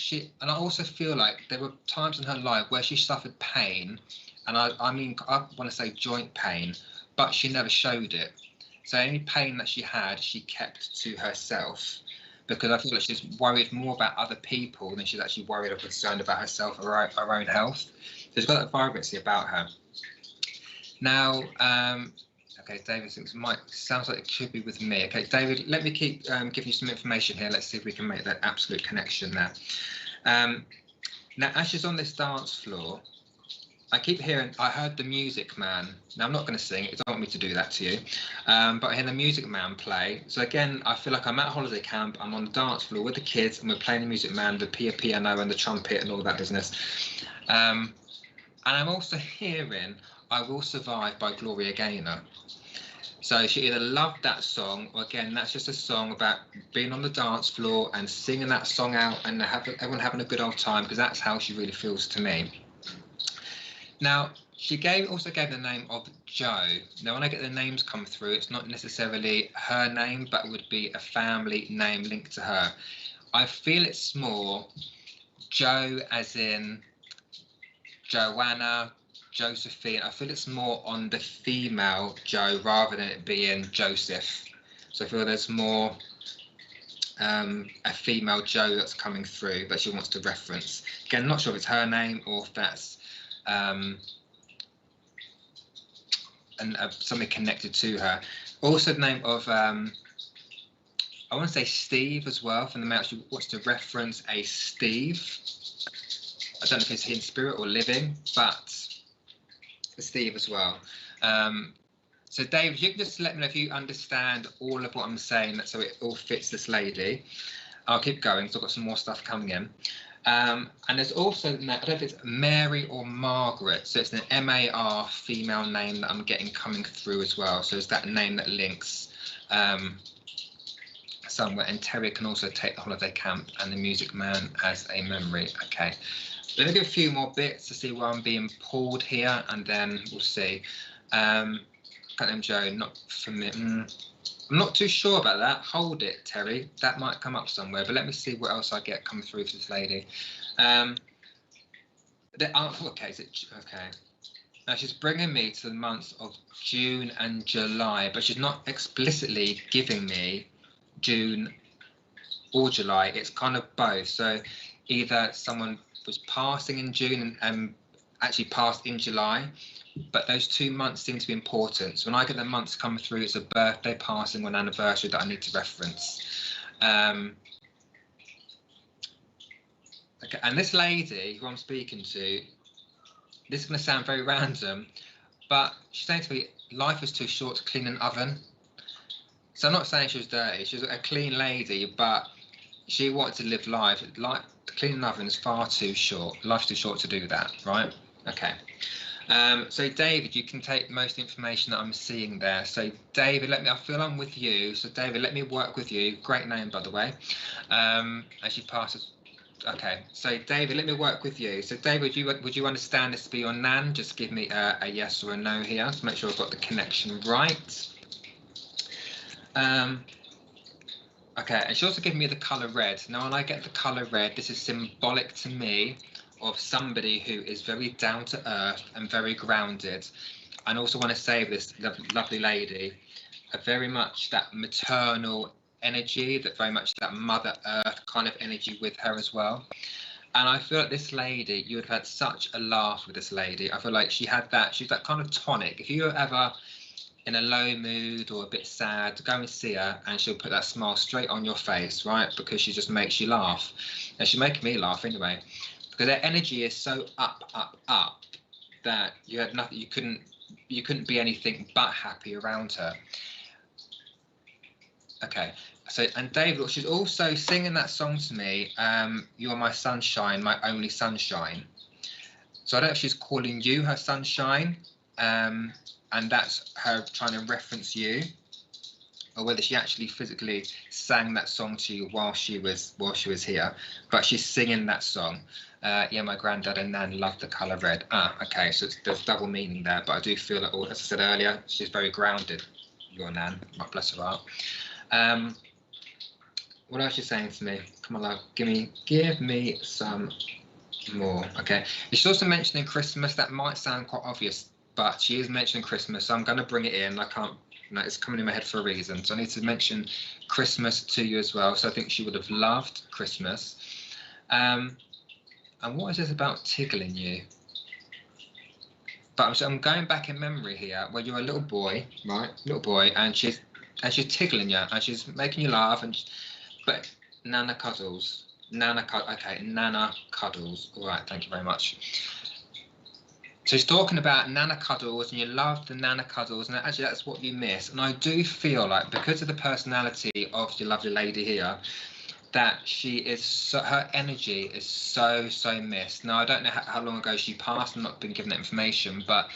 and I also feel like there were times in her life where she suffered pain, and I mean, I want to say joint pain, but she never showed it. So any pain that she had, she kept to herself, because I feel like she's worried more about other people than she's actually worried or concerned about herself or her own health. So she's got that vibrancy about her. Now, okay, David thinks sounds like it could be with me. Okay, David, let me keep giving you some information here. Let's see if we can make that absolute connection there. Now, as she's on this dance floor, I keep hearing, I heard the Music Man. Now, I'm not going to sing it. You don't want me to do that to you. But I hear the Music Man play. So again, I feel like I'm at a holiday camp. I'm on the dance floor with the kids and we're playing the Music Man, the piano and the trumpet and all that business. And I'm also hearing I Will Survive by Gloria Gaynor. So she either loved that song, or again, that's just a song about being on the dance floor and singing that song out and everyone having a good old time, because that's how she really feels to me. Now, she also gave the name of Jo. Now, when I get the names come through, it's not necessarily her name, but it would be a family name linked to her. I feel it's more Jo as in Joanna, Josephine. I feel it's more on the female Jo rather than it being Joseph. So I feel there's more a female Jo that's coming through that she wants to reference. Again, I'm not sure if it's her name or if that's something connected to her. Also the name of I want to say Steve as well, from the mouth. She wants to reference a Steve. I don't know if it's in spirit or living, but Steve as well. So Dave, you can just let me know if you understand all of what I'm saying, so it all fits this lady. I'll keep going, so I've got some more stuff coming in. And there's also, I don't know if it's Mary or Margaret, so it's an M-A-R female name that I'm getting coming through as well. So it's that name that links somewhere. And Terry can also take the holiday camp and the Music Man as a memory. Okay, let me give a few more bits to see where I'm being pulled here, and then we'll see. Can't name Joe, not for me. I'm not too sure about that. Hold it, Terry. That might come up somewhere, but let me see what else I get come through for this lady. Okay. Now she's bringing me to the months of June and July, but she's not explicitly giving me June or July. It's kind of both. So either someone was passing in June and actually passed in July, but those 2 months seem to be important. So when I get the months come through, it's a birthday, passing, or an anniversary that I need to reference. Okay, and this lady who I'm speaking to, this is going to sound very random, but she's saying to me, life is too short to clean an oven. So I'm not saying she was dirty. She was a clean lady, but she wanted to live life. To clean an oven is far too short. Life's too short to do that, right? Okay. So David, you can take most of the information that I'm seeing there. So David, I feel I'm with you. So David, let me work with you. Great name, by the way. As you pass it. Okay, so David, let me work with you. So David, would you understand this to be your nan? Just give me a yes or a no here to make sure I've got the connection right. Okay, and she also gave me the colour red. Now, when I get the colour red, this is symbolic to me of somebody who is very down to earth and very grounded. And also want to say this lovely lady, very much that maternal energy, that very much that Mother Earth kind of energy with her as well. And I feel like this lady, you would have had such a laugh with this lady. I feel like she's that kind of tonic. If you're ever in a low mood or a bit sad, go and see her and she'll put that smile straight on your face, right? Because she just makes you laugh. And she's making me laugh anyway. Because their energy is so up that you had nothing, you couldn't be anything but happy around her. Okay, so, and David, she's also singing that song to me, You're My Sunshine, My Only Sunshine. So I don't know if she's calling you her sunshine, and that's her trying to reference you, or whether she actually physically sang that song to you while she was here. But she's singing that song. Yeah, my granddad and nan loved the colour red. Okay, so there's double meaning there, but I do feel that, as I said earlier, she's very grounded, your nan, bless her heart. What else are you saying to me? Come on, love, give me some more. Okay, she's also mentioning Christmas. That might sound quite obvious, but she is mentioning Christmas, so I'm going to bring it in. I can't, it's coming in my head for a reason, so I need to mention Christmas to you as well. So I think she would have loved Christmas. And what is this about tickling you? But I'm going back in memory here, where you're a little boy, right? Little boy, and she's tickling you, and she's making you laugh, but Nana cuddles. Okay, Nana cuddles. All right, thank you very much. So she's talking about nana cuddles, and you love the nana cuddles, and actually that's what you miss. And I do feel like, because of the personality of your lovely lady here, that she is so, her energy is so missed. Now I don't know how long ago she passed. I've not been given that information, but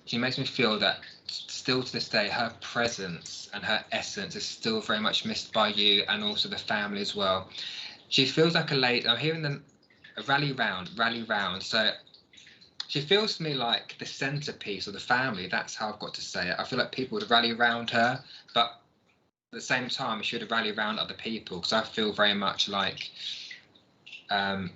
she makes me feel that still to this day her presence and her essence is still very much missed by you and also the family as well. She feels like a lady. I'm hearing them rally round. So she feels to me like the centerpiece of the family. That's how I've got to say it. I feel like people would rally around her, but at the same time, she would rally around other people, because I feel very much like, are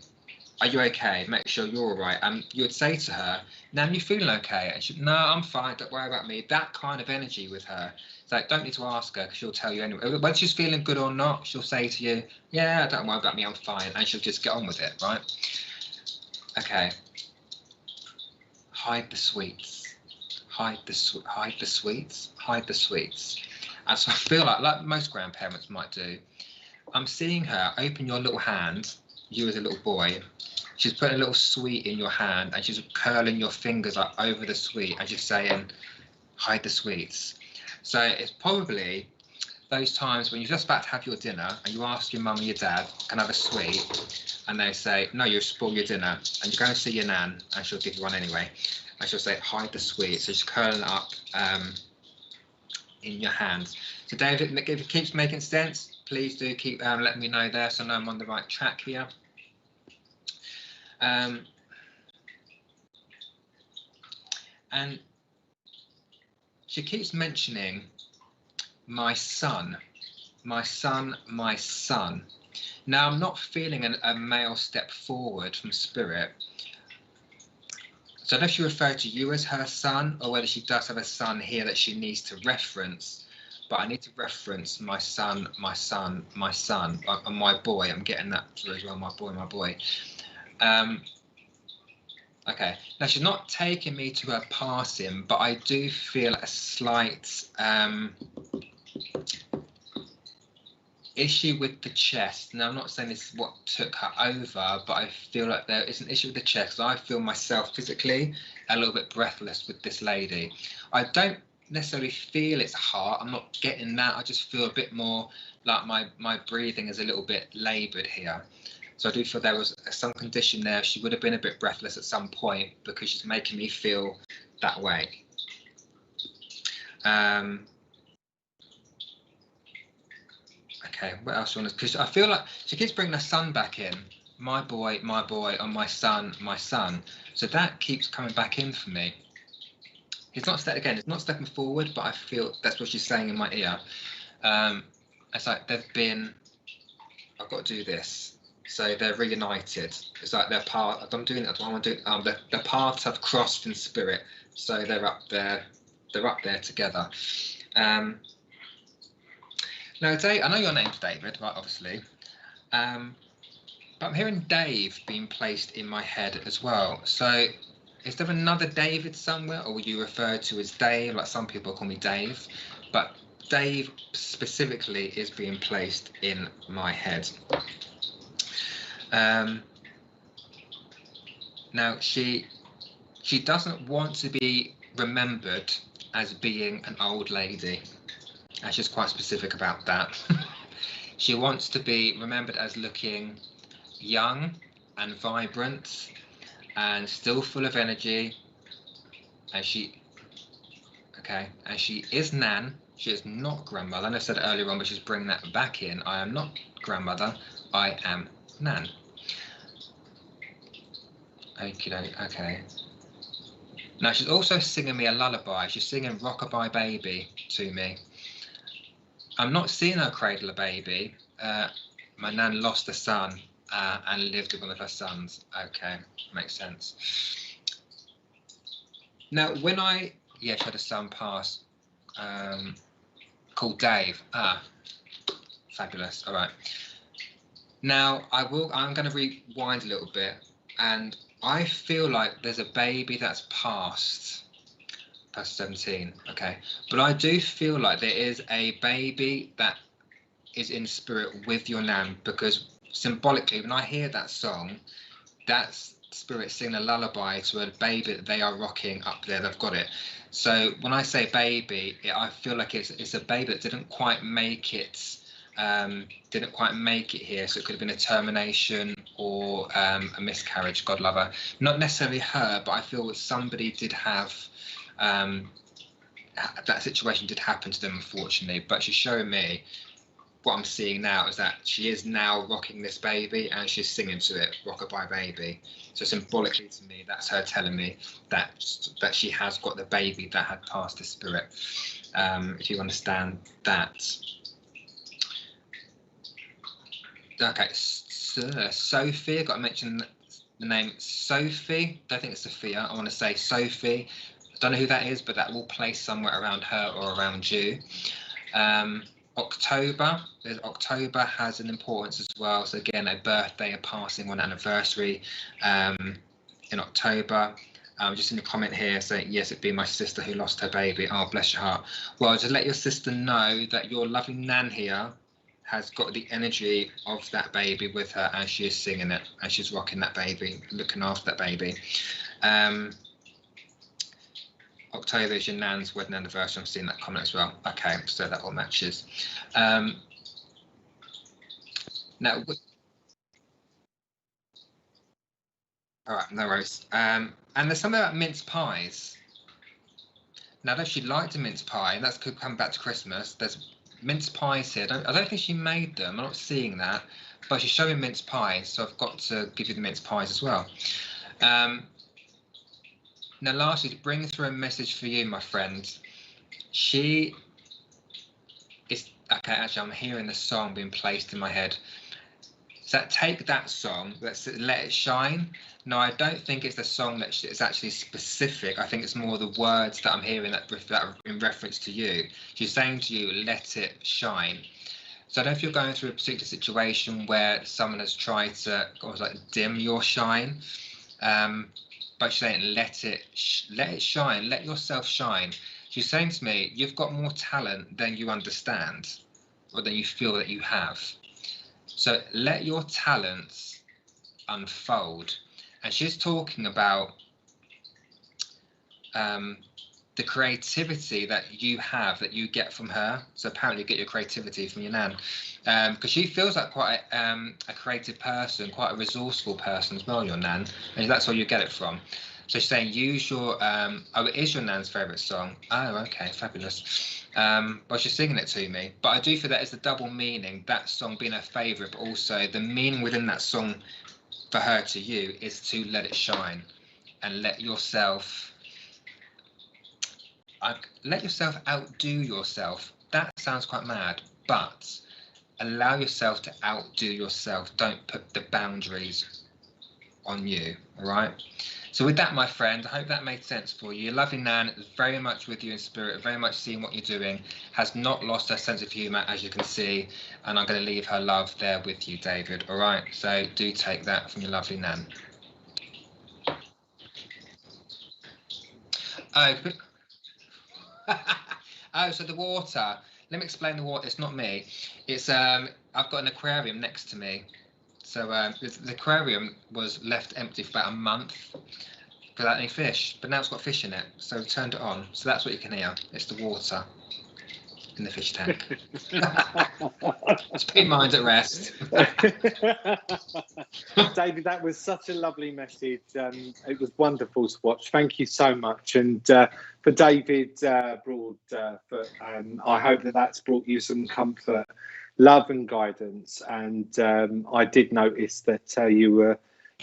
you okay? Make sure you're all right. And you would say to her, Nan, you feeling okay? And she'd, no, I'm fine. Don't worry about me. That kind of energy with her. It's like, don't need to ask her, because she'll tell you anyway. Whether she's feeling good or not, she'll say to you, yeah, don't worry about me. I'm fine. And she'll just get on with it, right? Okay. Hide the sweets. Hide the sweets. Hide the sweets. And so I feel like most grandparents might do, I'm seeing her open your little hand, you as a little boy. She's putting a little sweet in your hand, and she's curling your fingers like over the sweet, and she's saying, hide the sweets. So it's probably those times when you're just about to have your dinner and you ask your mum and your dad, can I have a sweet? And they say, no, you'll spoil your dinner. And you go and see your nan, and she'll give you one anyway. And she'll say, hide the sweet. So she's curling it up in your hands. So David, if it keeps making sense, please do keep letting me know there, so I know I'm on the right track here. And she keeps mentioning my son. Now I'm not feeling a male step forward from spirit. So I don't know if she referred to you as her son, or whether she does have a son here that she needs to reference. But I need to reference my son, and my boy. I'm getting that through as well, my boy. Okay, now she's not taking me to her passing, but I do feel a slight issue with the chest. Now, I'm not saying this is what took her over, but I feel like there is an issue with the chest. I feel myself physically a little bit breathless with this lady. I don't necessarily feel it's heart. I'm not getting that. I just feel a bit more like my breathing is a little bit laboured here. So I do feel there was some condition there. She would have been a bit breathless at some point, because she's making me feel that way. Okay, what else do you want to? Because I feel like she keeps bringing her son back in. My boy, and my son. So that keeps coming back in for me. It's not it's not stepping forward, but I feel that's what she's saying in my ear. It's like they've been, I've got to do this. So they're reunited. It's like they're part. I'm doing it. I want to do. The paths have crossed in spirit. So they're up there. They're up there together. Now, Dave, I know your name's David, right? Obviously. But I'm hearing Dave being placed in my head as well. So is there another David somewhere, or were you referred to as Dave? Like some people call me Dave, but Dave specifically is being placed in my head. Now she doesn't want to be remembered as being an old lady. And she's quite specific about that. She wants to be remembered as looking young and vibrant and still full of energy. And she is Nan. She is not grandmother. And I said it earlier on, but she's bringing that back in. I am not grandmother. I am Nan. Okay. Now she's also singing me a lullaby. She's singing Rockabye Baby to me. I'm not seeing her cradle a baby. My nan lost a son and lived with one of her sons. Okay, makes sense. Now, when she had a son pass called Dave. Fabulous. All right. Now, I'm going to rewind a little bit, and I feel like there's a baby that's past 17, okay, but I do feel like there is a baby that is in spirit with your nan, because symbolically when I hear that song, that's spirit singing a lullaby to a baby that they are rocking up there. They've got it. So when I say baby, I feel like it's a baby that didn't quite make it. Didn't quite make it here, so it could have been a termination or a miscarriage. God love her. Not necessarily her, but I feel that somebody did have that situation did happen to them, unfortunately. But she's showing me what I'm seeing now is that she is now rocking this baby and she's singing to it, "Rockabye Baby." So symbolically to me, that's her telling me that she has got the baby that had passed the spirit. If you understand that. Okay, Sophie, I've got to mention the name Sophie. Don't think it's Sophia. I want to say Sophie. I don't know who that is, but that will place somewhere around her or around you. October has an importance as well. So again, a birthday, a passing, one anniversary in October. Just in the comment here saying, yes, it'd be my sister who lost her baby. Oh, bless your heart. Well, just let your sister know that your lovely Nan here has got the energy of that baby with her as she is singing it, and she's rocking that baby, looking after that baby. October is your Nan's wedding anniversary. I'm seeing that comment as well. Okay, so that all matches. Now, all right, no worries. And there's something about mince pies. Now, does she like to mince pie? That could come back to Christmas. There's mince pies here. I don't think she made them. I'm not seeing that, but she's showing mince pies, so I've got to give you the mince pies as well. Now, lastly, to bring through a message for you, my friend. She is okay. Actually, I'm hearing the song being placed in my head. So take that song, let's Let It Shine. No, I don't think it's the song that is actually specific. I think it's more the words that I'm hearing that are in reference to you. She's saying to you, let it shine. So I don't know if you're going through a particular situation where someone has tried to dim your shine, but she's saying, let it shine, let yourself shine. She's saying to me, you've got more talent than you understand, or than you feel that you have. So let your talents unfold. And she's talking about the creativity that you have, that you get from her. So apparently you get your creativity from your Nan. Because she feels like quite a creative person, quite a resourceful person as well, your Nan. And that's where you get it from. So she's saying, use your, oh, it is your Nan's favourite song. Oh, okay, fabulous. Well, she's singing it to me. But I do feel that it's the double meaning, that song being her favourite, but also the meaning within that song for her to you is to let it shine and let yourself outdo yourself. That sounds quite mad, but allow yourself to outdo yourself. Don't put the boundaries on you, all right? So with that, my friend, I hope that made sense for you. Your lovely Nan is very much with you in spirit, very much seeing what you're doing, has not lost her sense of humour, as you can see, and I'm going to leave her love there with you, David, all right? So do take that from your lovely Nan. Oh, oh, so the water. Let me explain the water. It's not me. It's I've got an aquarium next to me. So the aquarium was left empty for about a month without any fish, but now it's got fish in it. So we turned it on. So that's what you can hear. It's the water in the fish tank. Just put your mind at rest. David, that was such a lovely message. It was wonderful to watch. Thank you so much. And for David Broadfoot, I hope that that's brought you some comfort, love and guidance. And I did notice that you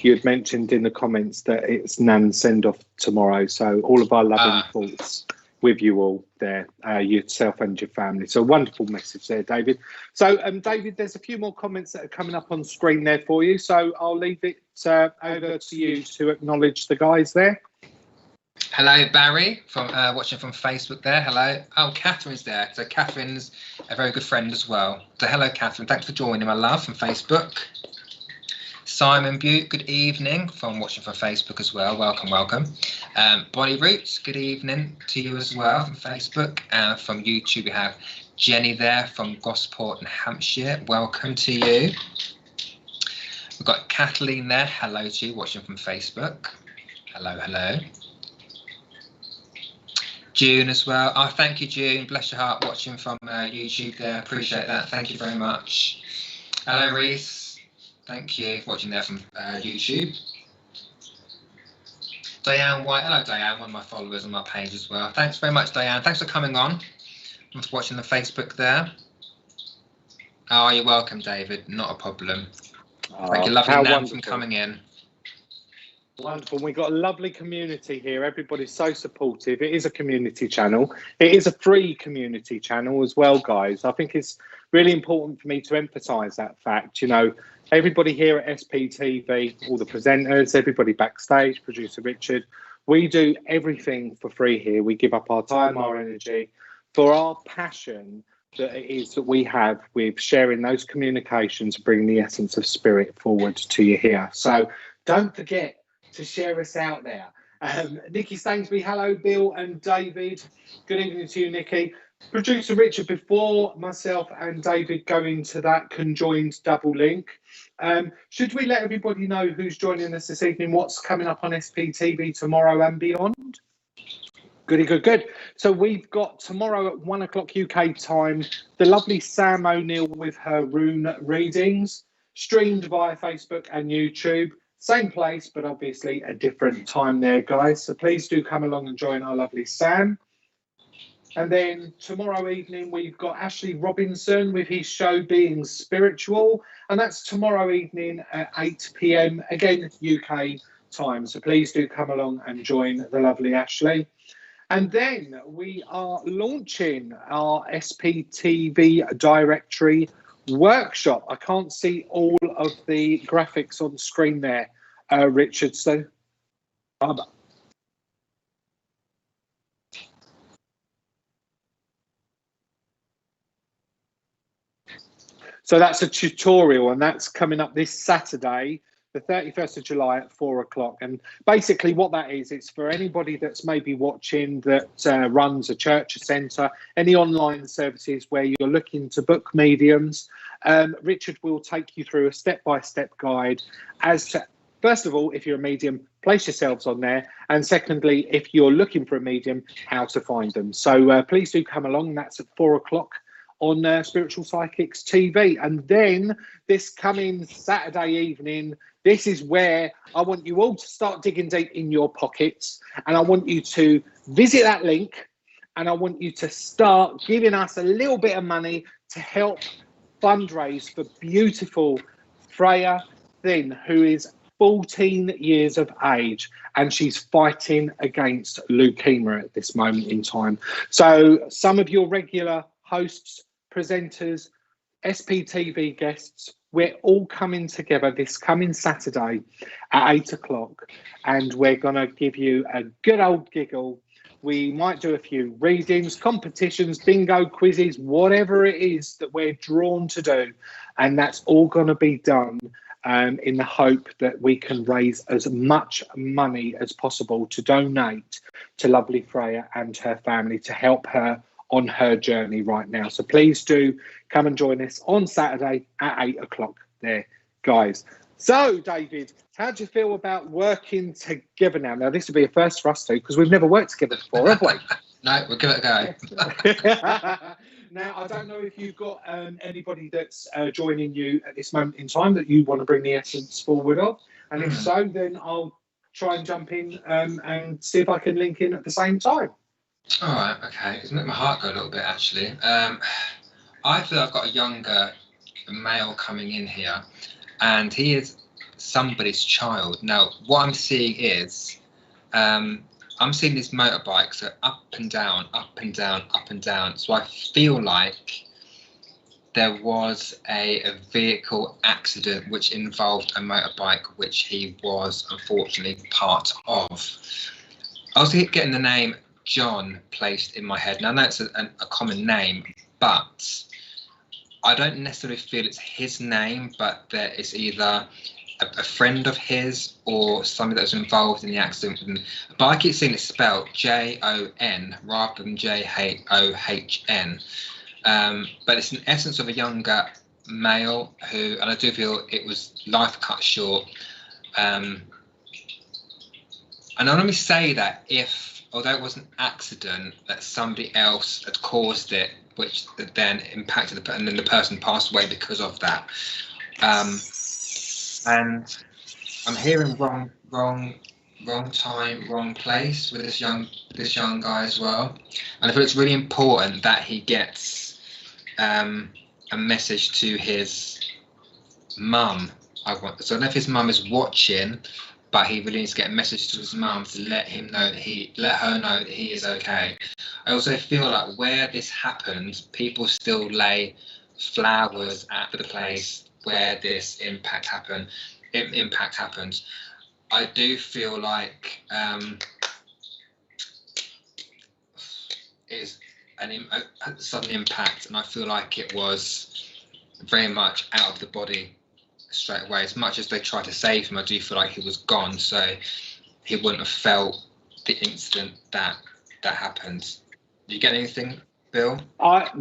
had mentioned in the comments that it's Nan's send-off tomorrow. So all of our loving thoughts with you all there, yourself and your family. So wonderful message there, David. So David, there's a few more comments that are coming up on screen there for you. So I'll leave it over to you to acknowledge the guys there. Hello, Barry, from watching from Facebook there. Hello. Oh, Catherine's there. So Catherine's a very good friend as well. So hello, Catherine. Thanks for joining, my love, from Facebook. Simon Butte, good evening, from watching from Facebook as well. Welcome, welcome. Bonnie Roots, good evening to you as well from Facebook. And from YouTube, we have Jenny there from Gosport in Hampshire. Welcome to you. We've got Kathleen there. Hello to you, watching from Facebook. Hello, hello. June as well. Oh, thank you, June. Bless your heart, watching from YouTube there. Appreciate that. Thank you very much. Hello, Reese. Thank you, watching there from YouTube. Diane White. Hello, Diane. One of my followers on my page as well. Thanks very much, Diane. Thanks for coming on. Thanks for watching the Facebook there. Oh, you're welcome, David. Not a problem. Thank you, lovely Nan, for coming in. Wonderful. We've got a lovely community here. Everybody's so supportive. It is a community channel. It is a free community channel as well, guys. I think it's really important for me to emphasize that fact. You know, everybody here at SPTV, all the presenters, everybody backstage, producer Richard, we do everything for free here. We give up our time, our energy for our passion that it is that we have with sharing those communications, bringing the essence of spirit forward to you here. So don't forget to share us out there. Nikki Stainsby, hello, Bill and David. Good evening to you, Nikki. Producer Richard, before myself and David go into that conjoined double link, should we let everybody know who's joining us this evening, what's coming up on SPTV tomorrow and beyond? Goody, good. So we've got tomorrow at 1 o'clock UK time, the lovely Sam O'Neill with her rune readings, streamed via Facebook and YouTube. Same place, but obviously a different time there, guys. So please do come along and join our lovely Sam. And then tomorrow evening, we've got Ashley Robinson with his show Being Spiritual. And that's tomorrow evening at 8 p.m, again, UK time. So please do come along and join the lovely Ashley. And then we are launching our SPTV directory workshop. I can't see all of the graphics on screen there, Richard. So that's a tutorial, and that's coming up this Saturday, the 31st of July at 4 o'clock. And basically what that is, it's for anybody that's maybe watching that runs a church, a centre, any online services where you're looking to book mediums. Richard will take you through a step-by-step guide as to, first of all, if you're a medium, place yourselves on there. And secondly, if you're looking for a medium, how to find them. So please do come along. That's at 4 o'clock on Spiritual Psychics TV. And then this coming Saturday evening, this is where I want you all to start digging deep in your pockets, and I want you to visit that link, and I want you to start giving us a little bit of money to help fundraise for beautiful Freya Thin, who is 14 years of age, and she's fighting against leukemia at this moment in time. So some of your regular hosts, presenters, SPTV guests, we're all coming together this coming Saturday at 8 o'clock, and we're going to give you a good old giggle. We might do a few readings, competitions, bingo, quizzes, whatever it is that we're drawn to do. And that's all going to be done in the hope that we can raise as much money as possible to donate to lovely Freya and her family to help her on her journey right now. So please do come and join us on Saturday at 8 o'clock there, guys. So, David, how do you feel about working together now? Now, this will be a first for us two, because we've never worked together before, have we? No, we'll give it a go. Now, I don't know if you've got anybody that's joining you at this moment in time that you want to bring the essence forward of. And if so, then I'll try and jump in and see if I can link in at the same time. All right, okay. It's made my heart go a little bit, actually. I feel I've got a younger male coming in here, and he is somebody's child. Now, what I'm seeing is, I'm seeing these motorbikes that are up and down, up and down, up and down. So I feel like there was a vehicle accident which involved a motorbike, which he was unfortunately part of. I was getting the name John placed in my head. Now that's a common name, but I don't necessarily feel it's his name, but there is either a friend of his or somebody that was involved in the accident. But I keep seeing it spelled Jon rather than John. But it's an essence of a younger male who, and I do feel it was life cut short. And I normally say that although it was an accident, that somebody else had caused it, which then impacted and then the person passed away because of that. And I'm hearing wrong time, wrong place with this young guy as well. And I feel it's really important that he gets a message to his mum. So I don't know if his mum is watching, but he really needs to get a message to his mum to let her know that he is okay. I also feel like where this happens, people still lay flowers at the place where this impact happens. I do feel like it's a sudden impact, and I feel like it was very much out of the body straight away. As much as they tried to save him, I do feel like he was gone, so he wouldn't have felt the instant that happened. Do you get anything, Bill?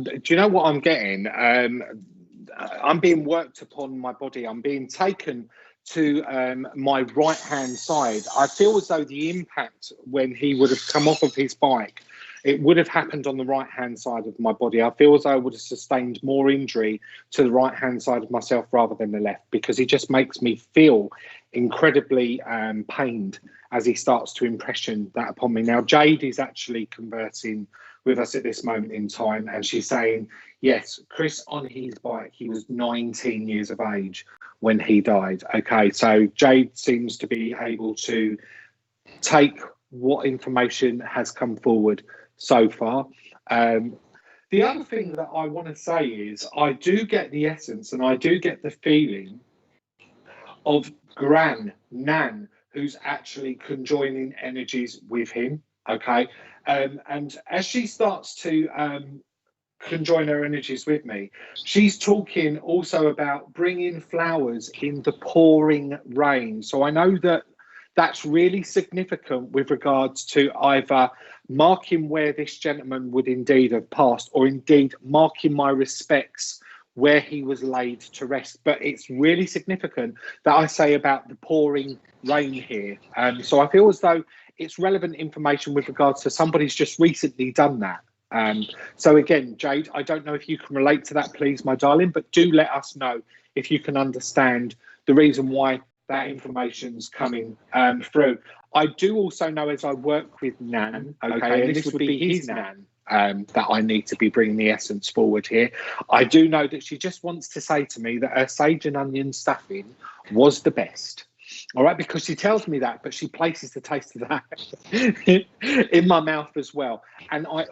Do you know what I'm getting? I'm being worked upon my body. I'm being taken to my right hand side. I feel as though the impact when he would have come off of his bike, it would have happened on the right hand side of my body. I feel as though I would have sustained more injury to the right hand side of myself rather than the left, because he just makes me feel incredibly pained as he starts to impression that upon me. Now, Jade is actually conversing with us at this moment in time, and she's saying, yes, Chris on his bike, he was 19 years of age when he died. Okay, so Jade seems to be able to take what information has come forward so far. The other thing that I want to say is I do get the essence and I do get the feeling of Nan, who's actually conjoining energies with him. Okay, and as she starts to conjoin her energies with me, she's talking also about bringing flowers in the pouring rain. So I know that that's really significant with regards to either marking where this gentleman would indeed have passed, or indeed marking my respects where he was laid to rest. But it's really significant that I say about the pouring rain here. So I feel as though it's relevant information with regards to somebody's just recently done that. So again, Jade, I don't know if you can relate to that, please, my darling, but do let us know if you can understand the reason why that information's coming through. I do also know, as I work with Nan, okay, and this would be his Nan, that I need to be bringing the essence forward here. I do know that she just wants to say to me that her sage and onion stuffing was the best. All right, because she tells me that, but she places the taste of that in my mouth as well. And I've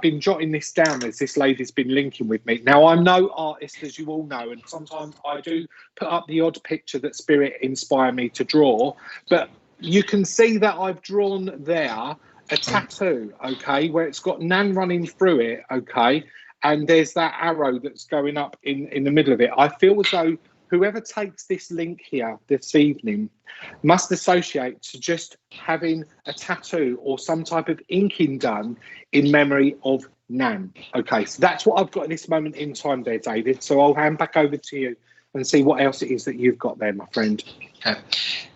been jotting this down as this lady's been linking with me. Now, I'm no artist, as you all know, and sometimes I do put up the odd picture that spirit inspire me to draw, but you can see that I've drawn there a tattoo, okay, where it's got Nan running through it, okay, and there's that arrow that's going up in the middle of it. I feel as though whoever takes this link here this evening must associate to just having a tattoo or some type of inking done in memory of Nan. Okay, so that's what I've got at this moment in time there, David. So I'll hand back over to you and see what else it is that you've got there, my friend. Okay.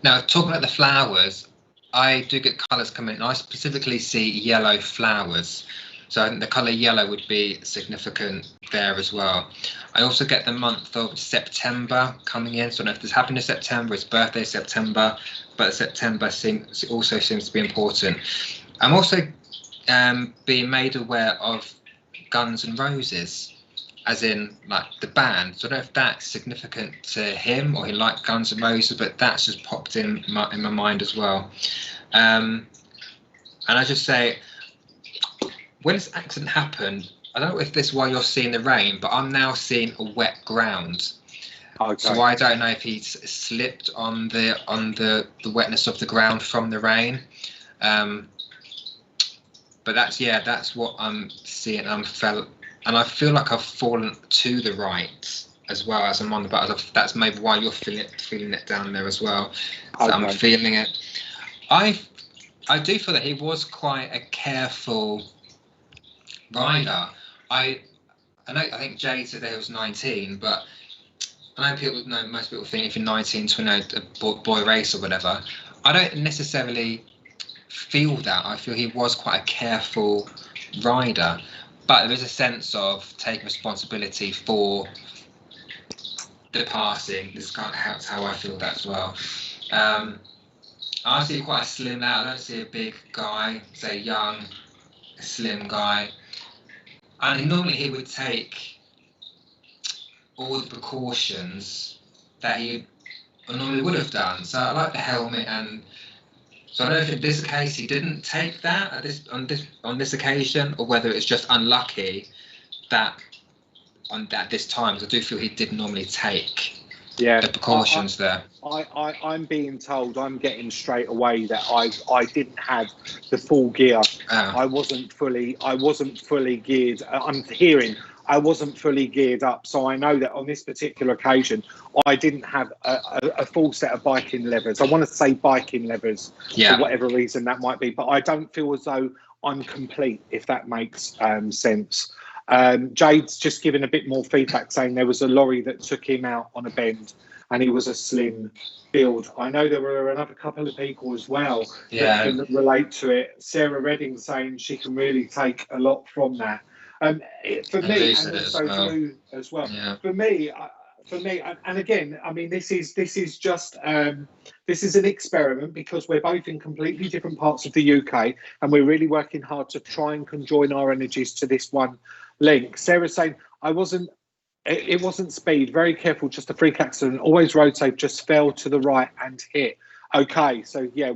Now, talking about the flowers, I do get colours coming in. I specifically see yellow flowers. So I think the colour yellow would be significant there as well. I also get the month of September coming in. So I don't know if this happened in September, it's birthday September, but September also seems to be important. I'm also being made aware of Guns N' Roses, as in like the band. So I don't know if that's significant to him or he liked Guns N' Roses, but that's just popped in my mind as well. And I just say, when this accident happened, I don't know if this is why you're seeing the rain, but I'm now seeing a wet ground. Okay. So I don't know if he slipped on the wetness of the ground from the rain. But that's what I'm seeing. And I feel like I've fallen to the right as well as I'm on the button. That's maybe why you're feeling it down there as well. So okay. I'm feeling it. I do feel that he was quite a careful rider. I I think Jade said that he was 19, but I know most people think if you're 19 to a boy race or whatever. I don't necessarily feel that. I feel he was quite a careful rider, but there is a sense of taking responsibility for the passing. This is kind of how I feel that as well. I see quite a slim lad. I don't see a big guy, say young, slim guy. And normally he would take all the precautions that he normally would have done. So I like the helmet, and so I don't know if in this case he didn't take that on this occasion, or whether it's just unlucky that this time. Because I do feel he did normally take the precautions there. I'm being told, I'm getting straight away that I didn't have the full gear. I wasn't fully geared. I'm hearing I wasn't fully geared up, so I know that on this particular occasion I didn't have a full set of biking levers. I want to say biking levers for whatever reason that might be, but I don't feel as though I'm complete, if that makes sense. Jade's just given a bit more feedback, saying there was a lorry that took him out on a bend and he was a slim build. I know there were another couple of people as well that can relate to it. Sarah Redding saying she can really take a lot from that. For me, and also Drew as well. Yeah. For me, and again, I mean, this is just this is an experiment, because we're both in completely different parts of the UK, and we're really working hard to try and conjoin our energies to this one link. Sarah's saying, it wasn't speed, very careful, just a freak accident, always road safe, just fell to the right and hit. Okay, so yeah,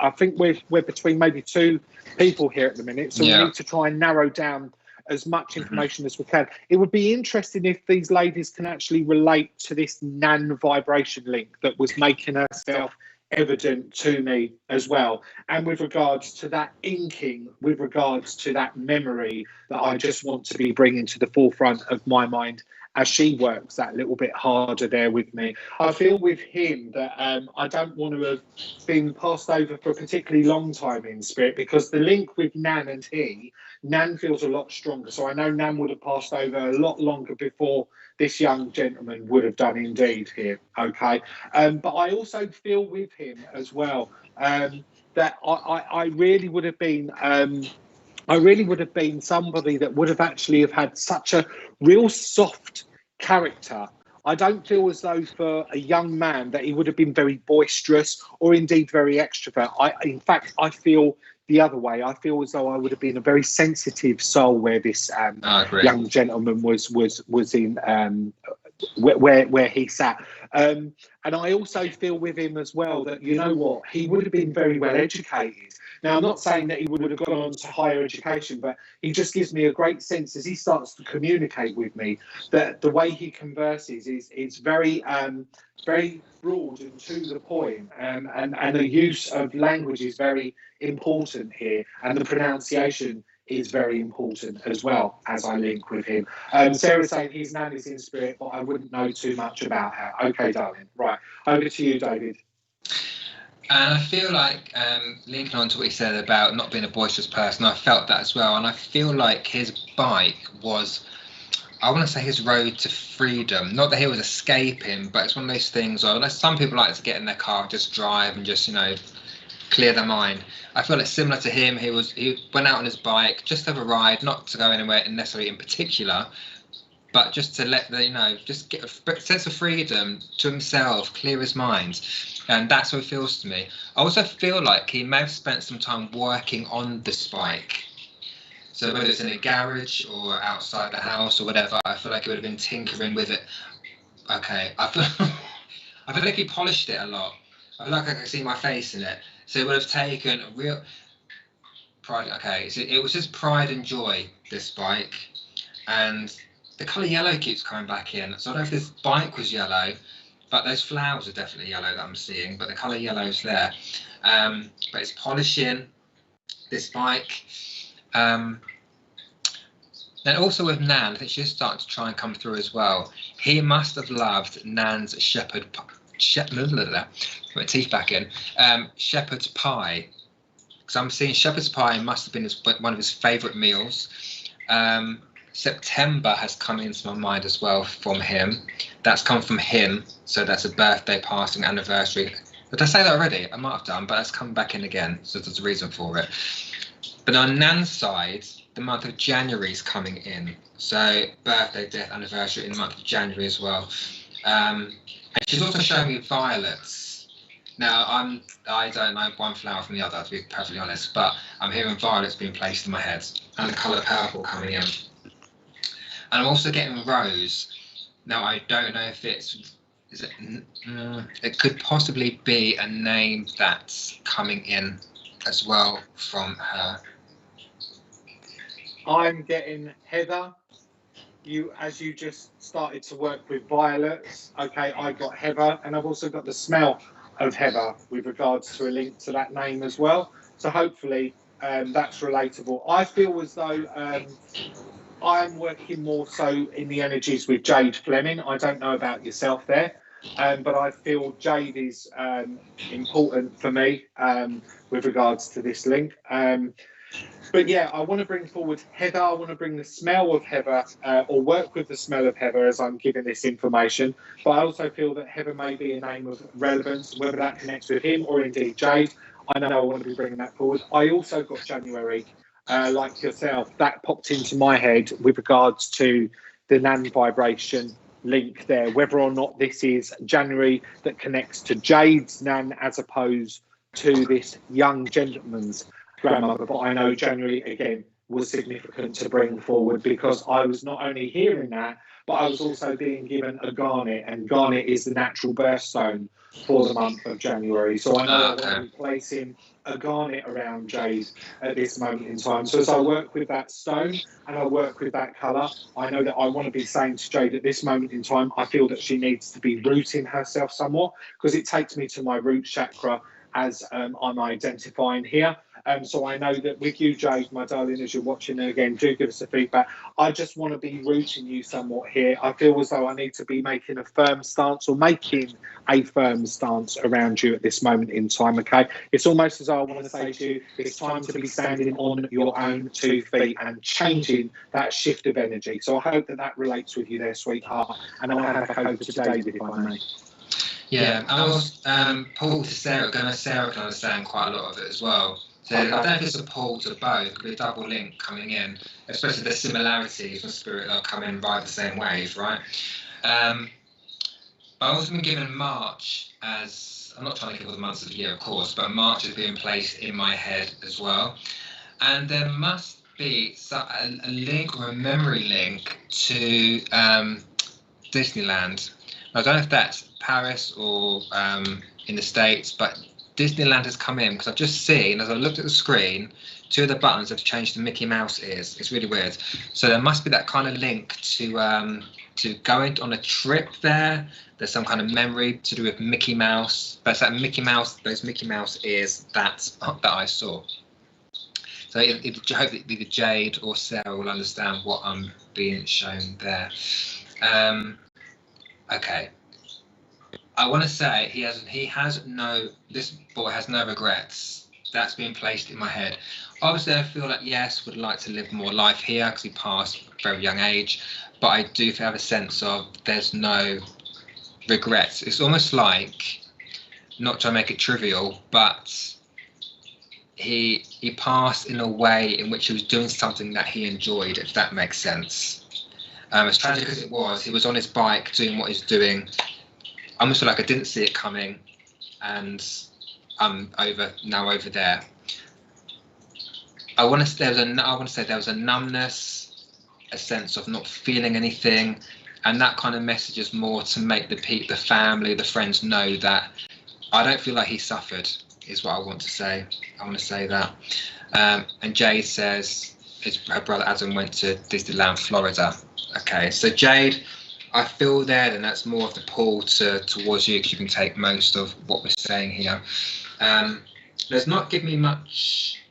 I think we're between maybe two people here at the minute, so we need to try and narrow down as much information as we can. It would be interesting if these ladies can actually relate to this Nan vibration link that was making herself evident to me as well, and with regards to that inking, with regards to that memory that I just want to be bringing to the forefront of my mind as she works that little bit harder there with me. I feel with him that I don't want to have been passed over for a particularly long time in spirit, because the link with Nan and Nan feels a lot stronger. So I know Nan would have passed over a lot longer before this young gentleman would have done indeed here. Okay. But I also feel with him as well that I really would have been somebody that would have actually have had such a real soft character. I don't feel as though for a young man that he would have been very boisterous or indeed very extrovert. In fact, I feel the other way. I feel as though I would have been a very sensitive soul where this young gentleman was in where he sat. And I also feel with him as well that, you know what, he would have been very well educated. Now, I'm not saying that he would have gone on to higher education, but he just gives me a great sense as he starts to communicate with me that the way he converses is very very broad and to the point, and the use of language is very important here, and the pronunciation is very important as well as I link with him. Sarah's saying his nan is in spirit, but I wouldn't know too much about her. Okay, darling. Right. Over to you, David. And I feel like, linking on to what he said about not being a boisterous person, I felt that as well. And I feel like his bike was, I want to say, his road to freedom. Not that he was escaping, but it's one of those things where some people like to get in their car, just drive and just, clear their mind. I feel like similar to him, he went out on his bike, just to have a ride, not to go anywhere necessarily in particular, but just to let just get a sense of freedom to himself, clear his mind. And that's what it feels to me. I also feel like he may have spent some time working on this bike. So whether it's in a garage or outside the house or whatever, I feel like he would have been tinkering with it. Okay, I feel like he polished it a lot. I feel like I can see my face in it. So it would have taken a real pride. Okay, so it was just pride and joy, this bike. And the colour yellow keeps coming back in. So I don't know if this bike was yellow, but those flowers are definitely yellow that I'm seeing, but the colour yellow's there. But it's polishing this bike. Then also with Nan, I think she's starting to try and come through as well. He must have loved Nan's put my teeth back in. Shepherd's pie. Because I'm seeing shepherd's pie must have been one of his favourite meals. September has come into my mind as well from him. That's come from him, so that's a birthday, passing, anniversary. Did I say that already? I might have done, but that's come back in again, so there's a reason for it. But on Nan's side, the month of January is coming in, so birthday, death, anniversary in the month of January as well. And she's also showing me violets. Now, I don't know one flower from the other, to be perfectly honest, but I'm hearing violets being placed in my head, and the colour purple coming in. And I'm also getting rose. Now, I don't know if it could possibly be a name that's coming in as well from her. I'm getting Heather. As you just started to work with violets, okay, I got Heather, and I've also got the smell of Heather with regards to a link to that name as well. So hopefully that's relatable. I feel as though I'm working more so in the energies with Jade Fleming. I don't know about yourself there, but I feel Jade is important for me with regards to this link. But yeah, I want to bring forward Heather. I want to bring the smell of Heather or work with the smell of Heather as I'm giving this information. But I also feel that Heather may be a name of relevance, whether that connects with him or indeed Jade. I know I want to be bringing that forward. I also got January, like yourself. That popped into my head with regards to the Nan vibration link there, whether or not this is January that connects to Jade's Nan as opposed to this young gentleman's grandmother. But I know January again was significant to bring forward because I was not only hearing that, but I was also being given a garnet, and garnet is the natural birthstone for the month of January. So I know I want to be placing a garnet around Jade at this moment in time. So as I work with that stone and I work with that colour, I know that I want to be saying to Jade at this moment in time, I feel that she needs to be rooting herself somewhat, because it takes me to my root chakra as I'm identifying here. So I know that with you, Jade, my darling, as you're watching again, do give us a feedback. I just want to be rooting you somewhat here. I feel as though I need to be making a firm stance or making a firm stance around you at this moment in time, okay? It's almost as though I want to say to you, it's time to be standing on your own 2 feet and changing that shift of energy. So I hope that that relates with you there, sweetheart. And I'll have a hope to David, if I may. Yeah, I was Paul to Sarah, going to Sarah can understand quite a lot of it as well. So I don't know if it's a pull to both, it could be a double link coming in, especially the similarities with spirit are coming by the same ways, right? I've also been given March as, I'm not trying to give all the months of the year, of course, but March is being placed in my head as well. And there must be a link or a memory link to Disneyland. I don't know if that's Paris or in the States, but Disneyland has come in because I've just seen, as I looked at the screen, 2 of the buttons have changed to Mickey Mouse ears. It's really weird. So there must be that kind of link to going on a trip there. There's some kind of memory to do with Mickey Mouse. But it's that Mickey Mouse, those Mickey Mouse ears that I saw. So I hope that either Jade or Sarah will understand what I'm being shown there. Okay. I want to say this boy has no regrets. That's been placed in my head. Obviously, I feel like, yes, would like to live more life here because he passed at a very young age. But I do have a sense of there's no regrets. It's almost like, not trying to make it trivial, but he passed in a way in which he was doing something that he enjoyed, if that makes sense. As tragic as it was, he was on his bike doing what he's doing. I almost feel like I didn't see it coming, and I'm over there. I want to say there was a numbness, a sense of not feeling anything, and that kind of message is more to make the family, the friends know that I don't feel like he suffered, is what I want to say. I want to say that. And Jade says her brother Adam went to Disneyland, Florida. Okay, so Jade, I feel there, then that's more of the pull towards you, because you can take most of what we're saying here. Does not give me much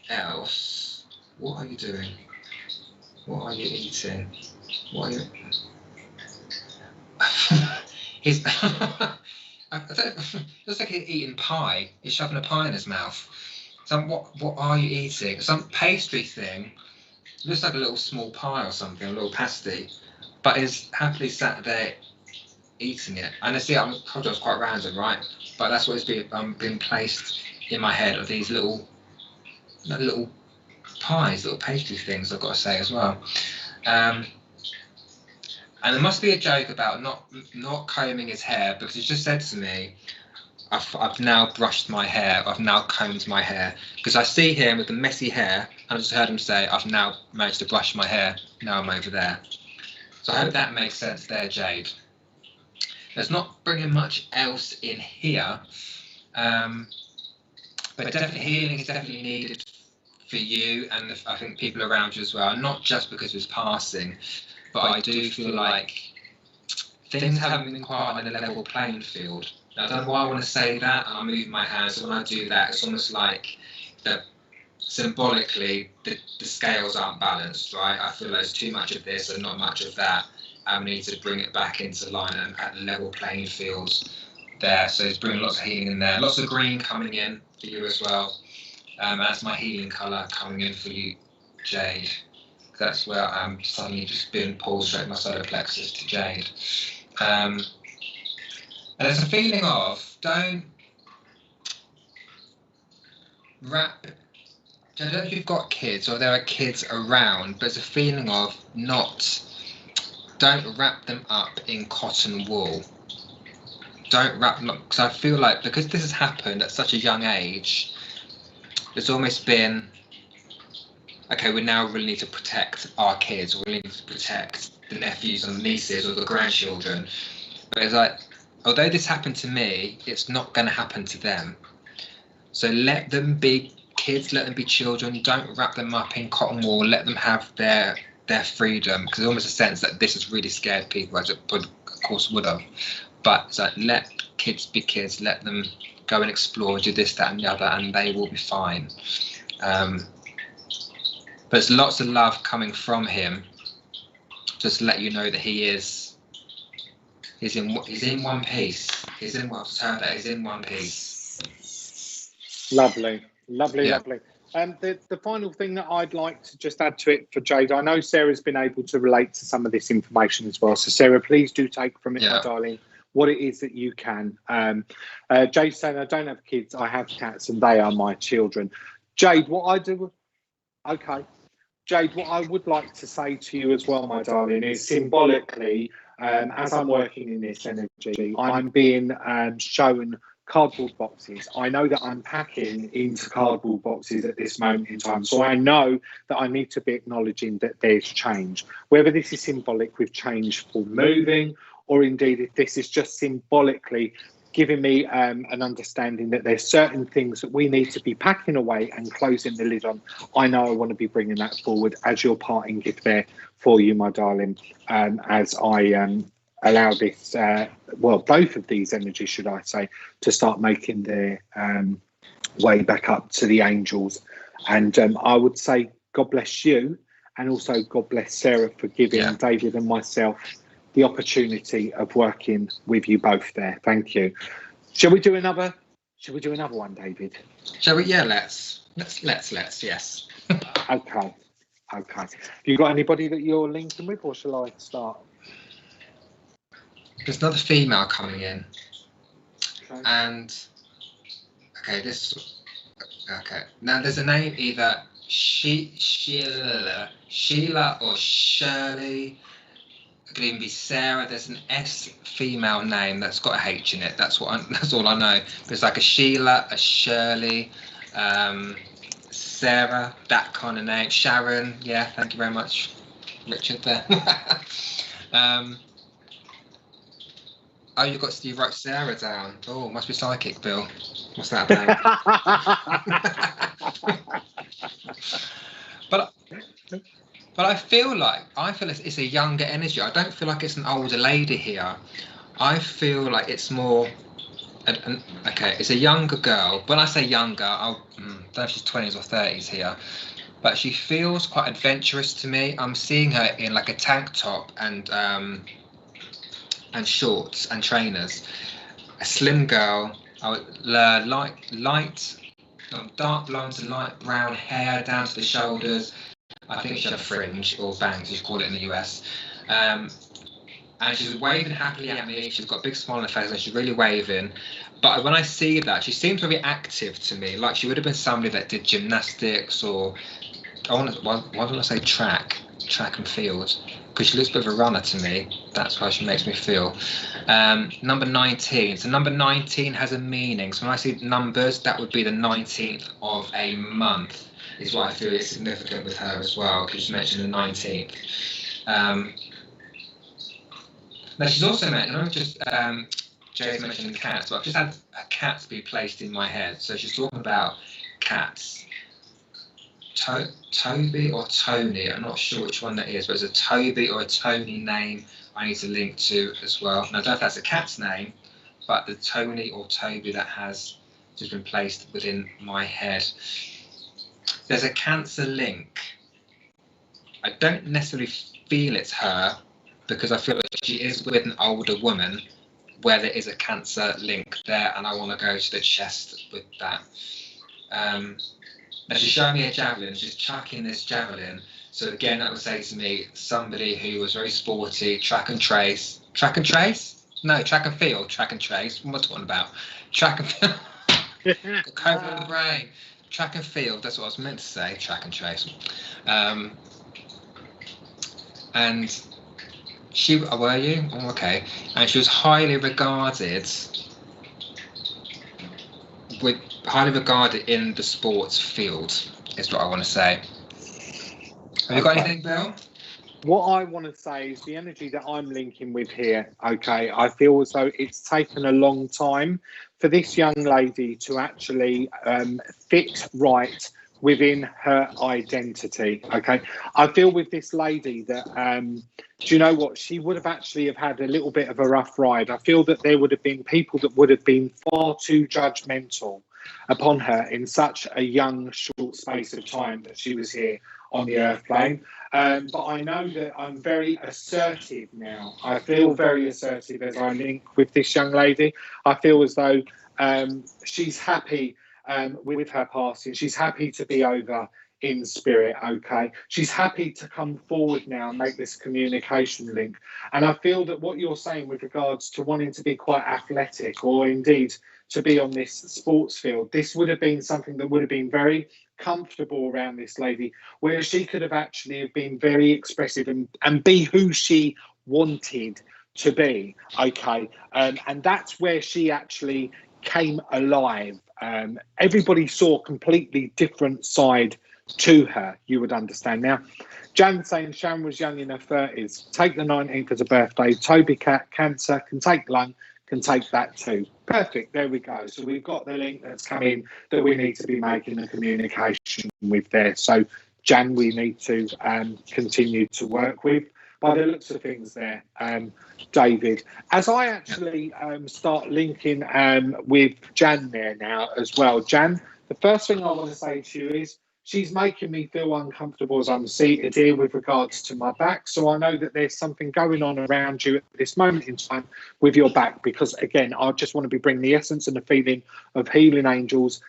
else. What are you doing? What are you eating? What are you? He's. It looks like he's eating pie. He's shoving a pie in his mouth. So what are you eating? Some pastry thing. looks like a little small pie or something, a little pasty, but is happily sat there eating it. And I see, I told you I was quite random, right? But that's what is being placed in my head, of these little pies, little pastry things, I've got to say as well. And there must be a joke about not combing his hair, because he just said to me, I've now brushed my hair, I've now combed my hair, because I see him with the messy hair, and I just heard him say, I've now managed to brush my hair, now I'm over there. So I hope that makes sense there, Jade. There's not bringing much else in here, but definitely healing is definitely needed for you, and I think people around you as well, not just because of his passing, but I do feel like things haven't been quite on a level playing field. Now, I don't know why I want to say that, and I move my hands, so when I do that, it's almost like that symbolically the scales aren't balanced, right? I feel like there's too much of this and not much of that, and we need to bring it back into line and at level playing fields there. So it's bringing lots of healing in there, lots of green coming in for you as well. That's my healing colour coming in for you, Jade. That's where I'm suddenly just being pulled straight my solar plexus to Jade. And there's a feeling of, don't wrap, I don't know if you've got kids or there are kids around, but there's a feeling of don't wrap them up in cotton wool. Don't wrap them up, because I feel like, because this has happened at such a young age, there's almost been, okay, we now really need to protect our kids, or we need to protect the nephews and nieces or the grandchildren. But it's like, although this happened to me, it's not going to happen to them. So let them be kids, let them be children, don't wrap them up in cotton wool, let them have their freedom, because there's almost a sense that this has really scared people, as it of course would have. But it's like, let kids be kids, let them go and explore, do this, that and the other, and they will be fine. But there's lots of love coming from him, just to let you know that he's in one piece. He's in one piece. Lovely, lovely, Yeah. lovely. The final thing that I'd like to just add to it for Jade, I know Sarah's been able to relate to some of this information as well. So Sarah, please do take from it, my darling, what it is that you can. Jade's saying, I don't have kids, I have cats, and they are my children. Jade, what I would like to say to you as well, my darling, is symbolically, as I'm working in this energy, I'm being shown cardboard boxes. I know that I'm packing into cardboard boxes at this moment in time. So I know that I need to be acknowledging that there's change. Whether this is symbolic with change for moving, or indeed if this is just symbolically giving me an understanding that there's certain things that we need to be packing away and closing the lid on. I know I want to be bringing that forward as your parting gift there for you, my darling, as I allow this, both of these energies, should I say, to start making their way back up to the angels. And I would say God bless you, and also God bless Sarah for giving David and myself the opportunity of working with you both there. Thank you. Shall we do another one, David? Shall we? Yeah, let's, yes. Okay. Have you got anybody that you're linking with, or shall I start? There's another female coming in. Okay. And now there's a name, either Sheila or Shirley. It could even be Sarah. There's an S female name that's got a H in it. That's all I know. But it's like a Sheila, a Shirley, Sarah, that kind of name. Sharon, yeah, thank you very much, Richard there. Oh, you wrote Sarah down. Oh, must be psychic, Bill. What's that about? But I feel it's a younger energy. I don't feel like it's an older lady here. I feel like it's more, it's a younger girl. When I say younger, I don't know if she's 20s or 30s here, but she feels quite adventurous to me. I'm seeing her in like a tank top and shorts and trainers. A slim girl, dark blonde to light brown hair down to the shoulders. I think she had a fringe or bangs, as you call it in the US. And she's waving happily at me. She's got a big smile on her face and she's really waving. But when I see that, she seems very active to me. Like she would have been somebody that did gymnastics or, why don't I say track and field? Because she looks a bit of a runner to me. That's how she makes me feel. Number 19. So number 19 has a meaning. So when I see numbers, that would be the 19th of a month, is what I feel is significant with her as well, because she mentioned the 19th. Now she's also mentioned, not just Jay's mentioned cats, but I've just had a cat be placed in my head. So she's talking about cats. Toby or Tony, I'm not sure which one that is, but there's a Toby or a Tony name I need to link to as well. And I don't know if that's a cat's name, but the Tony or Toby that has just been placed within my head. There's a Cancer link. I don't necessarily feel it's her, because I feel like she is with an older woman where there is a Cancer link there, and I want to go to the chest with that. Now she's showing me a javelin, she's chucking this javelin. So again, that would say to me, somebody who was very sporty, track and trace. Track and trace? No, track and field, track and trace. What am I talking about? Track and field. Got COVID in the brain. Track and field, that's what I was meant to say, track and trace. And she, were you? Oh, okay. And she was highly regarded in the sports field, is what I want to say. Have you got anything, Bill? What I want to say is the energy that I'm linking with here, okay, I feel as though it's taken a long time for this young lady to actually fit right within her identity, okay? I feel with this lady that, do you know what, she would have actually have had a little bit of a rough ride. I feel that there would have been people that would have been far too judgmental upon her in such a young, short space of time that she was here on the earth plane. But I know that I'm very assertive now. I feel very assertive as I link with this young lady. I feel as though she's happy with her passing. She's happy to be over in spirit, okay? She's happy to come forward now and make this communication link. And I feel that what you're saying with regards to wanting to be quite athletic, or indeed to be on this sports field, this would have been something that would have been very comfortable around this lady, where she could have actually been very expressive and be who she wanted to be, okay? And that's where she actually came alive. Everybody saw a completely different side to her, you would understand. Now, Jan saying Sharon was young in her 30s. Take the 19th as a birthday. Toby Cancer can take lung, can take that too. Perfect, there we go. So we've got the link that's come in that we need to be making the communication with there. So Jan, we need to continue to work with. By the looks of things there, David, as I actually start linking with Jan there now as well. Jan, the first thing I want to say to you is she's making me feel uncomfortable as I'm seated here with regards to my back. So I know that there's something going on around you at this moment in time with your back, because again, I just want to be bringing the essence and the feeling of healing angels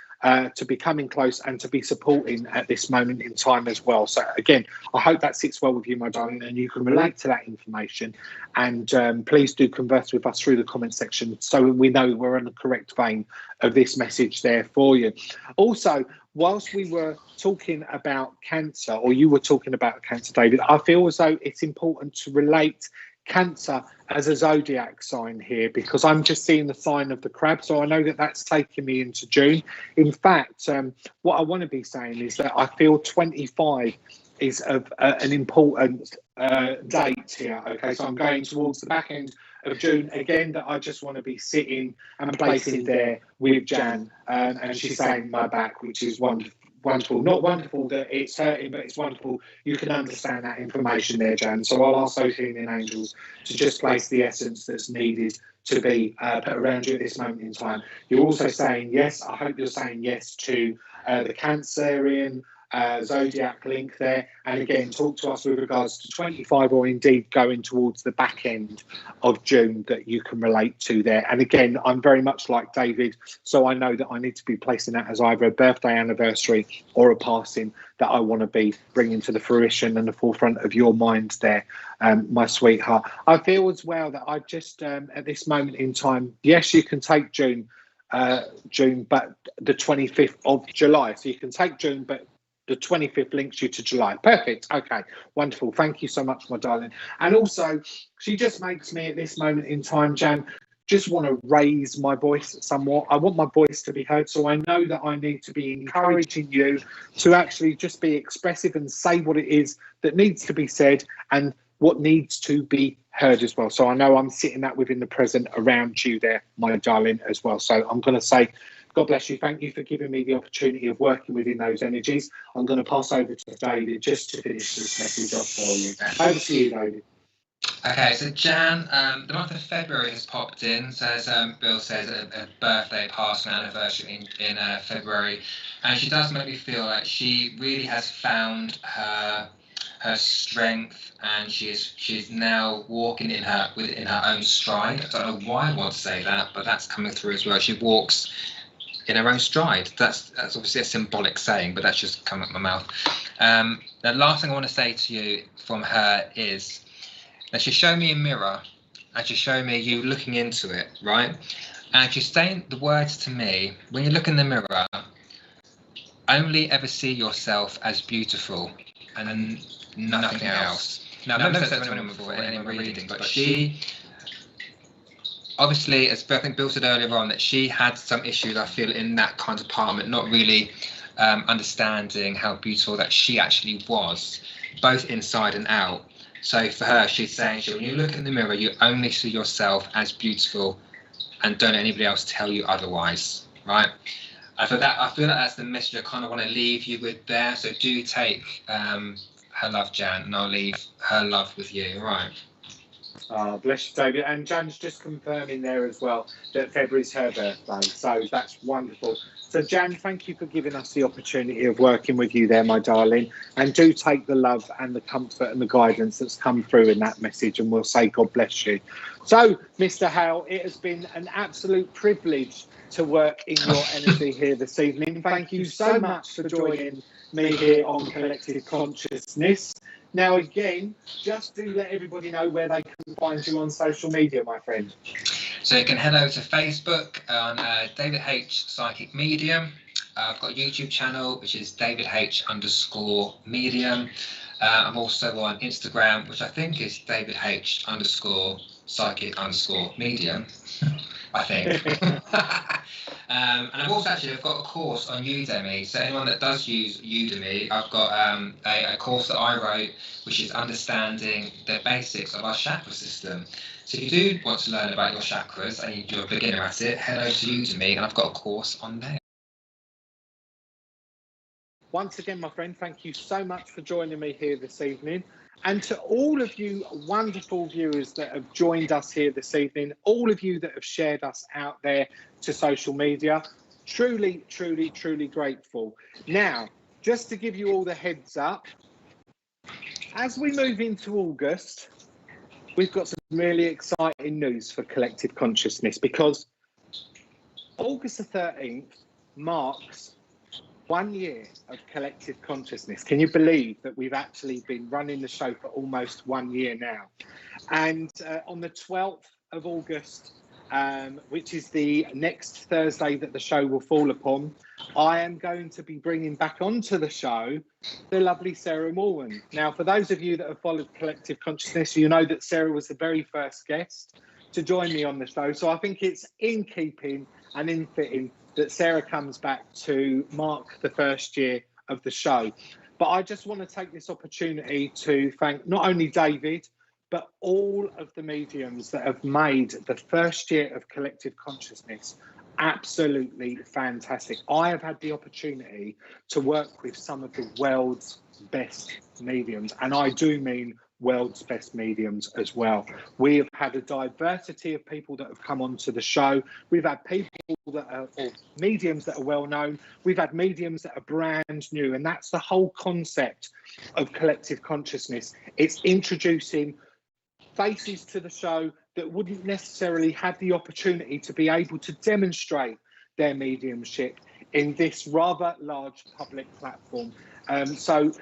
to be coming close and to be supporting at this moment in time as well. So again, I hope that sits well with you, my darling, and you can relate to that information. And please do converse with us through the comment section so we know we're in the correct vein of this message there for you. Also, whilst we were talking about cancer, or you were talking about cancer, David, I feel as though it's important to relate Cancer as a zodiac sign here, because I'm just seeing the sign of the crab, so I know that that's taking me into June. In fact, what I want to be saying is that I feel 25 is of an important date here. Okay, so I'm going towards the back end of June again, that I just want to be sitting and placing there with Jan, and she's saying my back, which is wonderful. Not wonderful that it's hurting, but it's wonderful you can understand that information there, Jan. So I'll ask those healing angels to just place the essence that's needed to be put around you at this moment in time. You're also saying yes. I hope you're saying yes to the Cancerian zodiac link there, and again talk to us with regards to 25 or indeed going towards the back end of June that you can relate to there. And again, I'm very much like David, so I know that I need to be placing that as either a birthday anniversary or a passing that I want to be bringing to the fruition and the forefront of your mind there, my sweetheart. I feel as well that I just at this moment in time, yes, you can take June, but the 25th of July, so you can take June, but the 25th links you to July. Perfect. Okay. Wonderful. Thank you so much, my darling. And also, she just makes me at this moment in time, Jan, just want to raise my voice somewhat. I want my voice to be heard. So I know that I need to be encouraging you to actually just be expressive and say what it is that needs to be said and what needs to be heard as well. So I know I'm sitting that within the present around you there, my darling, as well. So I'm going to say, God bless you. Thank you for giving me the opportunity of working within those energies. I'm going to pass over to David just to finish this message off for you. Over to you, David. Okay, so Jan, the month of February has popped in. So as Bill says, a birthday, passing anniversary in February, and she does make me feel like she really has found her strength, and she's now walking in her own stride. I don't know why I want to say that, but that's coming through as well. She walks in her own stride. That's obviously a symbolic saying, but that's just come out my mouth. The last thing I want to say to you from her is that she's showing me a mirror, and she's showing me you looking into it, right? And she's saying the words to me, when you look in the mirror, only ever see yourself as beautiful and nothing else. Now, I've never said that to anyone before in any reading, but she, obviously, as I think Bill said earlier on, that she had some issues, I feel, in that kind of department, not really understanding how beautiful that she actually was, both inside and out. So for her, she's saying, when you look in the mirror, you only see yourself as beautiful and don't let anybody else tell you otherwise, right? I feel like that's the message I kind of want to leave you with there. So do take her love, Jan, and I'll leave her love with you, all right? Oh, bless you, David. And Jan's just confirming there as well that February's her birthday. So that's wonderful. So, Jan, thank you for giving us the opportunity of working with you there, my darling. And do take the love and the comfort and the guidance that's come through in that message. And we'll say God bless you. So, Mr. Hale, it has been an absolute privilege to work in your energy here this evening. Thank you so much for joining me here on Collective Consciousness. Now, again, just do let everybody know where they can find you on social media, my friend. So you can head over to Facebook on David H Psychic Medium. I've got a YouTube channel, which is David H_Medium. I'm also on Instagram, which I think is David H_Psychic_Medium. I think. And I've got a course on Udemy. So anyone that does use Udemy, I've got a course that I wrote, which is understanding the basics of our chakra system. So if you do want to learn about your chakras and you're a beginner at it, head over to Udemy, and I've got a course on there. Once again, my friend, thank you so much for joining me here this evening. And to all of you wonderful viewers that have joined us here this evening, all of you that have shared us out there to social media, truly, truly, truly grateful. Now, just to give you all the heads up, as we move into August, we've got some really exciting news for Collective Consciousness, because August the 13th marks 1 year of Collective Consciousness. Can you believe that we've actually been running the show for almost 1 year now? And on the 12th of August, which is the next Thursday that the show will fall upon, I am going to be bringing back onto the show the lovely Sarah Morgan. Now, for those of you that have followed Collective Consciousness, you know that Sarah was the very first guest to join me on the show. So I think it's in keeping and in fitting that Sarah comes back to mark the first year of the show. But I just want to take this opportunity to thank not only David, but all of the mediums that have made the first year of Collective Consciousness absolutely fantastic. I have had the opportunity to work with some of the world's best mediums, and I do mean world's best mediums as well. We have had a diversity of people that have come onto the show. We've had people that are, or mediums that are well known. We've had mediums that are brand new, and that's the whole concept of collective consciousness. It's introducing faces to the show that wouldn't necessarily have the opportunity to be able to demonstrate their mediumship in this rather large public platform. So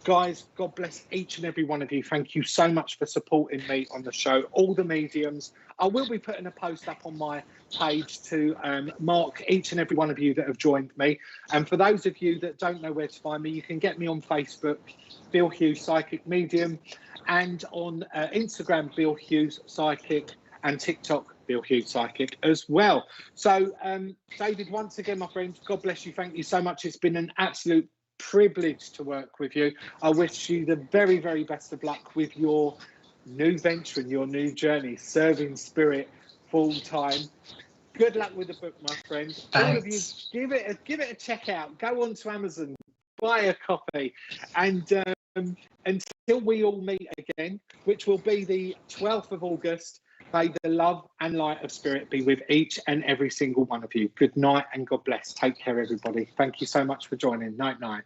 guys, God bless each and every one of you. Thank you so much for supporting me on the show, all the mediums. I will be putting a post up on my page to mark each and every one of you that have joined me. And for those of you that don't know where to find me, you can get me on Facebook, Bill Hughes Psychic Medium, and on Instagram, Bill Hughes Psychic, and TikTok, Bill Hughes Psychic as well. So, David, once again, my friend, God bless you. Thank you so much. It's been an absolute privilege to work with you. I wish you the very, very best of luck with your new venture and your new journey, serving spirit full time. Good luck with the book, my friend. Thanks. All of you, give it a check out. Go on to Amazon, buy a copy, and until we all meet again, which will be the 12th of August, may the love and light of spirit be with each and every single one of you. Good night and God bless. Take care, everybody. Thank you so much for joining. Night, night.